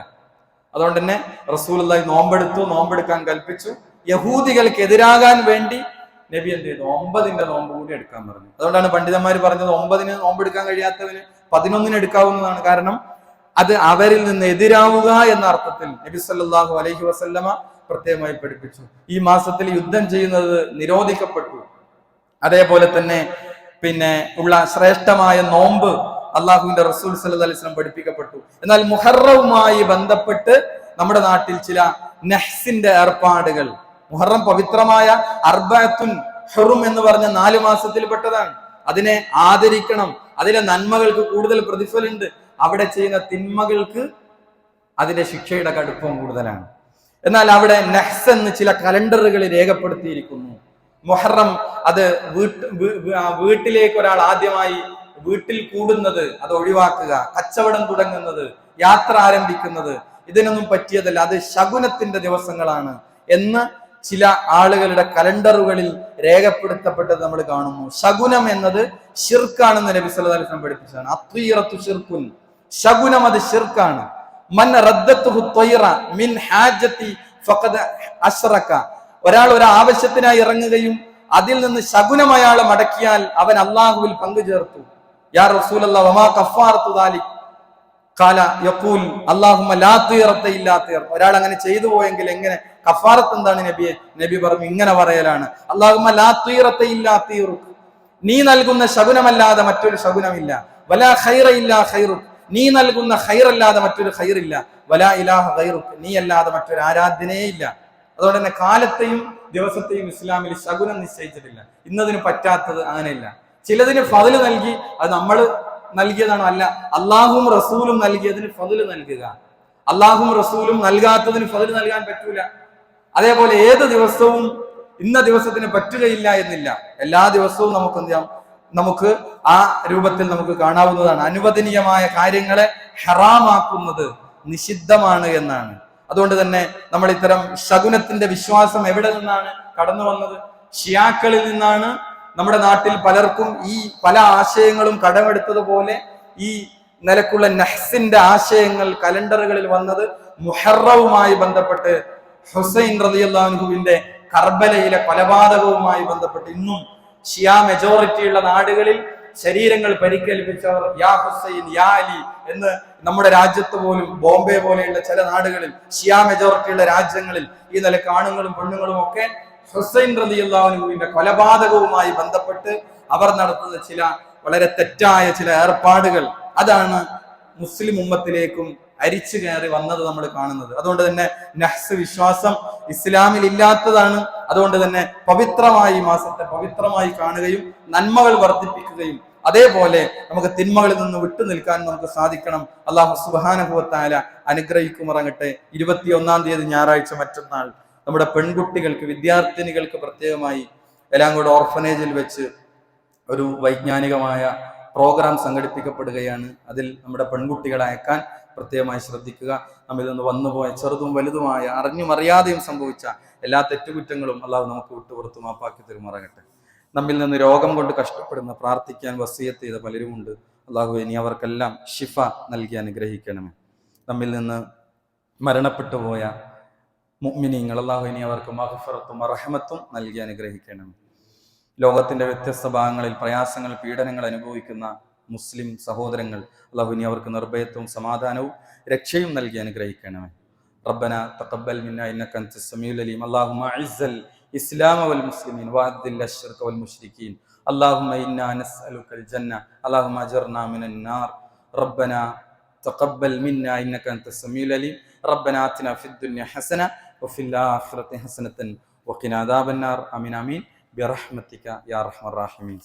[SPEAKER 1] അതുകൊണ്ട് തന്നെ റസൂലുള്ളാഹി നോമ്പെടുത്തു, നോമ്പെടുക്കാൻ കൽപ്പിച്ചു. യഹൂദികൾക്ക് എതിരാകാൻ വേണ്ടി നബി എന്ത് ചെയ്തു? 9-ന്റെ നോമ്പ് കൂടി എടുക്കാൻ പറഞ്ഞു. അതുകൊണ്ടാണ് പണ്ഡിതന്മാർ പറഞ്ഞത് 9-ന് നോമ്പെടുക്കാൻ കഴിയാത്തവന് 11-ന് എടുക്കാവുന്നതാണ്. കാരണം അത് അവരിൽ നിന്ന് എതിരാവുക എന്ന അർത്ഥത്തിൽ നബി സല്ലല്ലാഹു അലൈഹി വസല്ലമ പ്രത്യേകമായി പഠിപ്പിച്ചു. ഈ മാസത്തിൽ യുദ്ധം ചെയ്യുന്നത് നിരോധിക്കപ്പെട്ടു. അതേപോലെ തന്നെ ഉള്ള ശ്രേഷ്ഠമായ നോമ്പ് അള്ളാഹുവിന്റെ റസൂൽ സല്ലല്ലാഹു അലൈഹി വസല്ലം പഠിപ്പിക്കപ്പെട്ടു. എന്നാൽ മുഹറവുമായി ബന്ധപ്പെട്ട് നമ്മുടെ നാട്ടിൽ ചില നഹ്സിന്റെ ഏർപ്പാടുകൾ, മുഹറം പവിത്രമായ അർബഅത്തുൻ ഹുറും എന്ന് പറഞ്ഞ 4 മാസത്തിൽപ്പെട്ടതാണ്. അതിനെ ആദരിക്കണം. അതിലെ നന്മകൾക്ക് കൂടുതൽ പ്രതിഫലമുണ്ട്. അവിടെ ചെയ്യുന്ന തിന്മകൾക്ക് അതിന്റെ ശിക്ഷയുടെ കടുപ്പം കൂടുതലാണ്. എന്നാൽ അവിടെ നഹ്സ് എന്ന് ചില കലണ്ടറുകളിൽ രേഖപ്പെടുത്തിയിരിക്കുന്നു. മുഹറം അത് വീട്ടിലേക്ക് ഒരാൾ ആദ്യമായി വീട്ടിൽ കൂടുന്നത് അത് ഒഴിവാക്കുക, കച്ചവടം തുടങ്ങുന്നത്, യാത്ര ആരംഭിക്കുന്നത്, ഇതിനൊന്നും പറ്റിയതല്ല, അത് ശകുനത്തിന്റെ ദിവസങ്ങളാണ് എന്ന് ചില ആളുകളുടെ കലണ്ടറുകളിൽ രേഖപ്പെടുത്തപ്പെട്ടത് നമ്മൾ കാണുന്നു. ശകുനം എന്നത് ശിർക്കാണെന്ന് നബി സല്ലല്ലാഹു അലൈഹി വസല്ലം പഠിപ്പിച്ചതാണ്. അത്വീറത്തു ശിർക്കുൻ, ശകുനം അത് ശിർക്കാണ്. മൻ റദ്ദത്തുഹു ത്വയ്റ മിൻ ഹാജതി ഫഖദ അശ്റക, ഒരാൾ ഒരു ആവശ്യത്തിനായി ഇറങ്ങുകയും അതിൽ നിന്ന് ശകുനം അയാളെ മടക്കിയാൽ അവൻ അള്ളാഹുവിൽ പങ്കുചേർത്തു. യാ റസൂലല്ലാഹ് വമാ കഫാറത്തു ദാലിക് ഖാല യഖൂൽ അല്ലാഹുമ്മ ലാ തീറത ഇല്ലാ തീർ. ഒരാൾ അങ്ങനെ ചെയ്തു പോയെങ്കിൽ എങ്ങനെ, കഫാറത്ത് എന്താണ് നബിയെ? നബി പറഞ്ഞു, ഇങ്ങനെ പറയലാണ്, അല്ലാഹുമ്മ ലാ തീറത ഇല്ലാ തീറുക്, നീ നൽകുന്ന ശകുനമല്ലാതെ മറ്റൊരു ശകുനമില്ല. വലാ ഖൈറ ഇല്ലാ ഖൈറുക്, നീ നൽകുന്ന ഖൈറല്ലാതെ മറ്റൊരു ഖൈറില്ല. വലാ ഇലാഹ ഗൈറുക്, നീ അല്ലാതെ മറ്റൊരു ആരാധനയേ ഇല്ല. അതുകൊണ്ട് തന്നെ കാലത്തെയും ദിവസത്തെയും ഇസ്ലാമിൽ ശകുനം നിശ്ചയിച്ചിട്ടില്ല. ഇന്നതിന് പറ്റാത്തത് അങ്ങനെയില്ല. ചിലതിന് ഫضل നൽകി, അത് നമ്മൾ നൽകിയതാണോ? അല്ല, അള്ളാഹും റസൂലും നൽകിയതിന് ഫضل നൽകുക. അള്ളാഹും റസൂലും നൽകാത്തതിന് ഫضل നൽകാൻ പറ്റൂല. അതേപോലെ ഏത് ദിവസവും ഇന്ന ദിവസത്തിന് പറ്റുകയില്ല എന്നില്ല. എല്ലാ ദിവസവും നമുക്ക് എന്ത് ചെയ്യാം? നമുക്ക് ആ രൂപത്തിൽ നമുക്ക് കാണാവുന്നതാണ്. അനുവദനീയമായ കാര്യങ്ങളെ ഹറാമാക്കുന്നത് നിഷിദ്ധമാണ് എന്നാണ്. അതുകൊണ്ട് തന്നെ നമ്മൾ ഇത്തരം ശകുനത്തിന്റെ വിശ്വാസം എവിടെ നിന്നാണ് കടന്നു വന്നത്? ഷിയാക്കളിൽ നിന്നാണ്. നമ്മുടെ നാട്ടിൽ പലർക്കും ഈ പല ആശയങ്ങളും കടമെടുത്തതുപോലെ ഈ നിലക്കുള്ള നഹ്സിന്റെ ആശയങ്ങൾ കലണ്ടറുകളിൽ വന്നത് മുഹറവുമായി ബന്ധപ്പെട്ട്, ഹുസൈൻ റളിയല്ലാഹു അൻഹുവിന്റെ കർബലയിലെ കൊലപാതകവുമായി ബന്ധപ്പെട്ട് ഇന്നും ഷിയാ മെജോറിറ്റിയുള്ള നാടുകളിൽ ശരീരങ്ങൾ പരിക്കേൽപ്പിച്ചവർ യാ ഹുസൈൻ യാ അലി എന്ന് നമ്മുടെ രാജ്യത്ത് പോലും, ബോംബെ പോലെയുള്ള ചില നാടുകളിൽ, ഷിയാ മെജോറിറ്റിയുള്ള രാജ്യങ്ങളിൽ ഈ നിലക്ക് ആണുങ്ങളും പെണ്ണുങ്ങളും ഒക്കെ ഹുസൈൻ റളിയല്ലാഹു അൻഹുവിന്റെ കൊലപാതകവുമായി ബന്ധപ്പെട്ട് അവർ നടത്തുന്ന ചില വളരെ തെറ്റായ ചില ഏർപ്പാടുകൾ, അതാണ് മുസ്ലിം ഉമ്മത്തിലേക്കും അരിച്ചു കയറി വന്നത് നമ്മൾ കാണുന്നത്. അതുകൊണ്ട് തന്നെ നഹ്സ് വിശ്വാസം ഇസ്ലാമിൽ ഇല്ലാത്തതാണ്. അതുകൊണ്ട് തന്നെ പവിത്രമായി മാസത്തെ പവിത്രമായി കാണുകയും നന്മകൾ വർദ്ധിപ്പിക്കുകയും അതേപോലെ നമുക്ക് തിന്മകളിൽ നിന്ന് വിട്ടു നിൽക്കാൻ നമുക്ക് സാധിക്കണം. അല്ലാഹു സുബ്ഹാനഹു വ തആല അനുഗ്രഹിക്കുമാറാകട്ടെ. 21-ാം തീയതി ഞായറാഴ്ച മറ്റന്നാൾ നമ്മുടെ പെൺകുട്ടികൾക്ക്, വിദ്യാർത്ഥിനികൾക്ക് പ്രത്യേകമായി എലാങ്കോട് ഓർഫനേജിൽ വെച്ച് ഒരു വൈജ്ഞാനികമായ പ്രോഗ്രാം സംഘടിപ്പിക്കപ്പെടുകയാണ്. അതിൽ നമ്മുടെ പെൺകുട്ടികളെ അയക്കാൻ പ്രത്യേകമായി ശ്രദ്ധിക്കുക. നമ്മിൽ നിന്ന് വന്നുപോയ ചെറുതും വലുതുമായ അറിഞ്ഞും അറിയാതെയും സംഭവിച്ച എല്ലാ തെറ്റുകുറ്റങ്ങളും അള്ളാഹു നമുക്ക് വിട്ടുപുറത്ത് മാപ്പാക്കി തരുമാറാകട്ടെ. നമ്മിൽ നിന്ന് രോഗം കൊണ്ട് കഷ്ടപ്പെടുന്ന, പ്രാർത്ഥിക്കാൻ വസിയത്ത് ചെയ്ത പലരുമുണ്ട്. അള്ളാഹു ഇനി അവർക്കെല്ലാം ഷിഫ നൽകി അനുഗ്രഹിക്കണമേ. നമ്മിൽ നിന്ന് മരണപ്പെട്ടു പോയ മുഅ്മിനീങ്ങൾ, അള്ളാഹു ഇനി അവർക്ക് മഗ്ഫിറത്തും റഹ്മത്തും നൽകി അനുഗ്രഹിക്കണമേ. ലോകത്തിന്റെ വ്യത്യസ്ത ഭാഗങ്ങളിൽ പ്രയാസങ്ങൾ, പീഡനങ്ങൾ അനുഭവിക്കുന്ന മുസ്ലിം സഹോദരങ്ങൾ, അള്ളാഹു ഇനി അവർക്ക് നിർഭയത്വവും സമാധാനവും രക്ഷയും നൽകി അനുഗ്രഹിക്കണമേ. റബ്ബന തഖബ്ബൽ മിന്നാ ഇന്നക അൻതസ് സമീഉൽ അലീം. അല്ലാഹുമ്മ അഇസ്സൽ ഇസ്ലാമ വൽ മുസ്ലിമീൻ വഅദിൽ അശ്ശിർക വൽ മുശ്രിക്കീൻ. അല്ലാഹുമ്മ ഇന്നാ നസ്അലുക്കൽ ജന്ന. അല്ലാഹുമ്മ അജിർനാ മിനൻ നാർ. റബ്ബന തഖബ്ബൽ മിന്നാ ഇന്നക അൻതസ് സമീഉൽ അലീം. റബ്ബന ആതിനാ ഫിദ് ദുനിയ ഹസന വഫിൽ ആഖിറതി ഹസനതൻ വഖിനാ അദാബൻ നാർ. ആമീൻ ആമീൻ برحمتك يا ارحم الراحمين.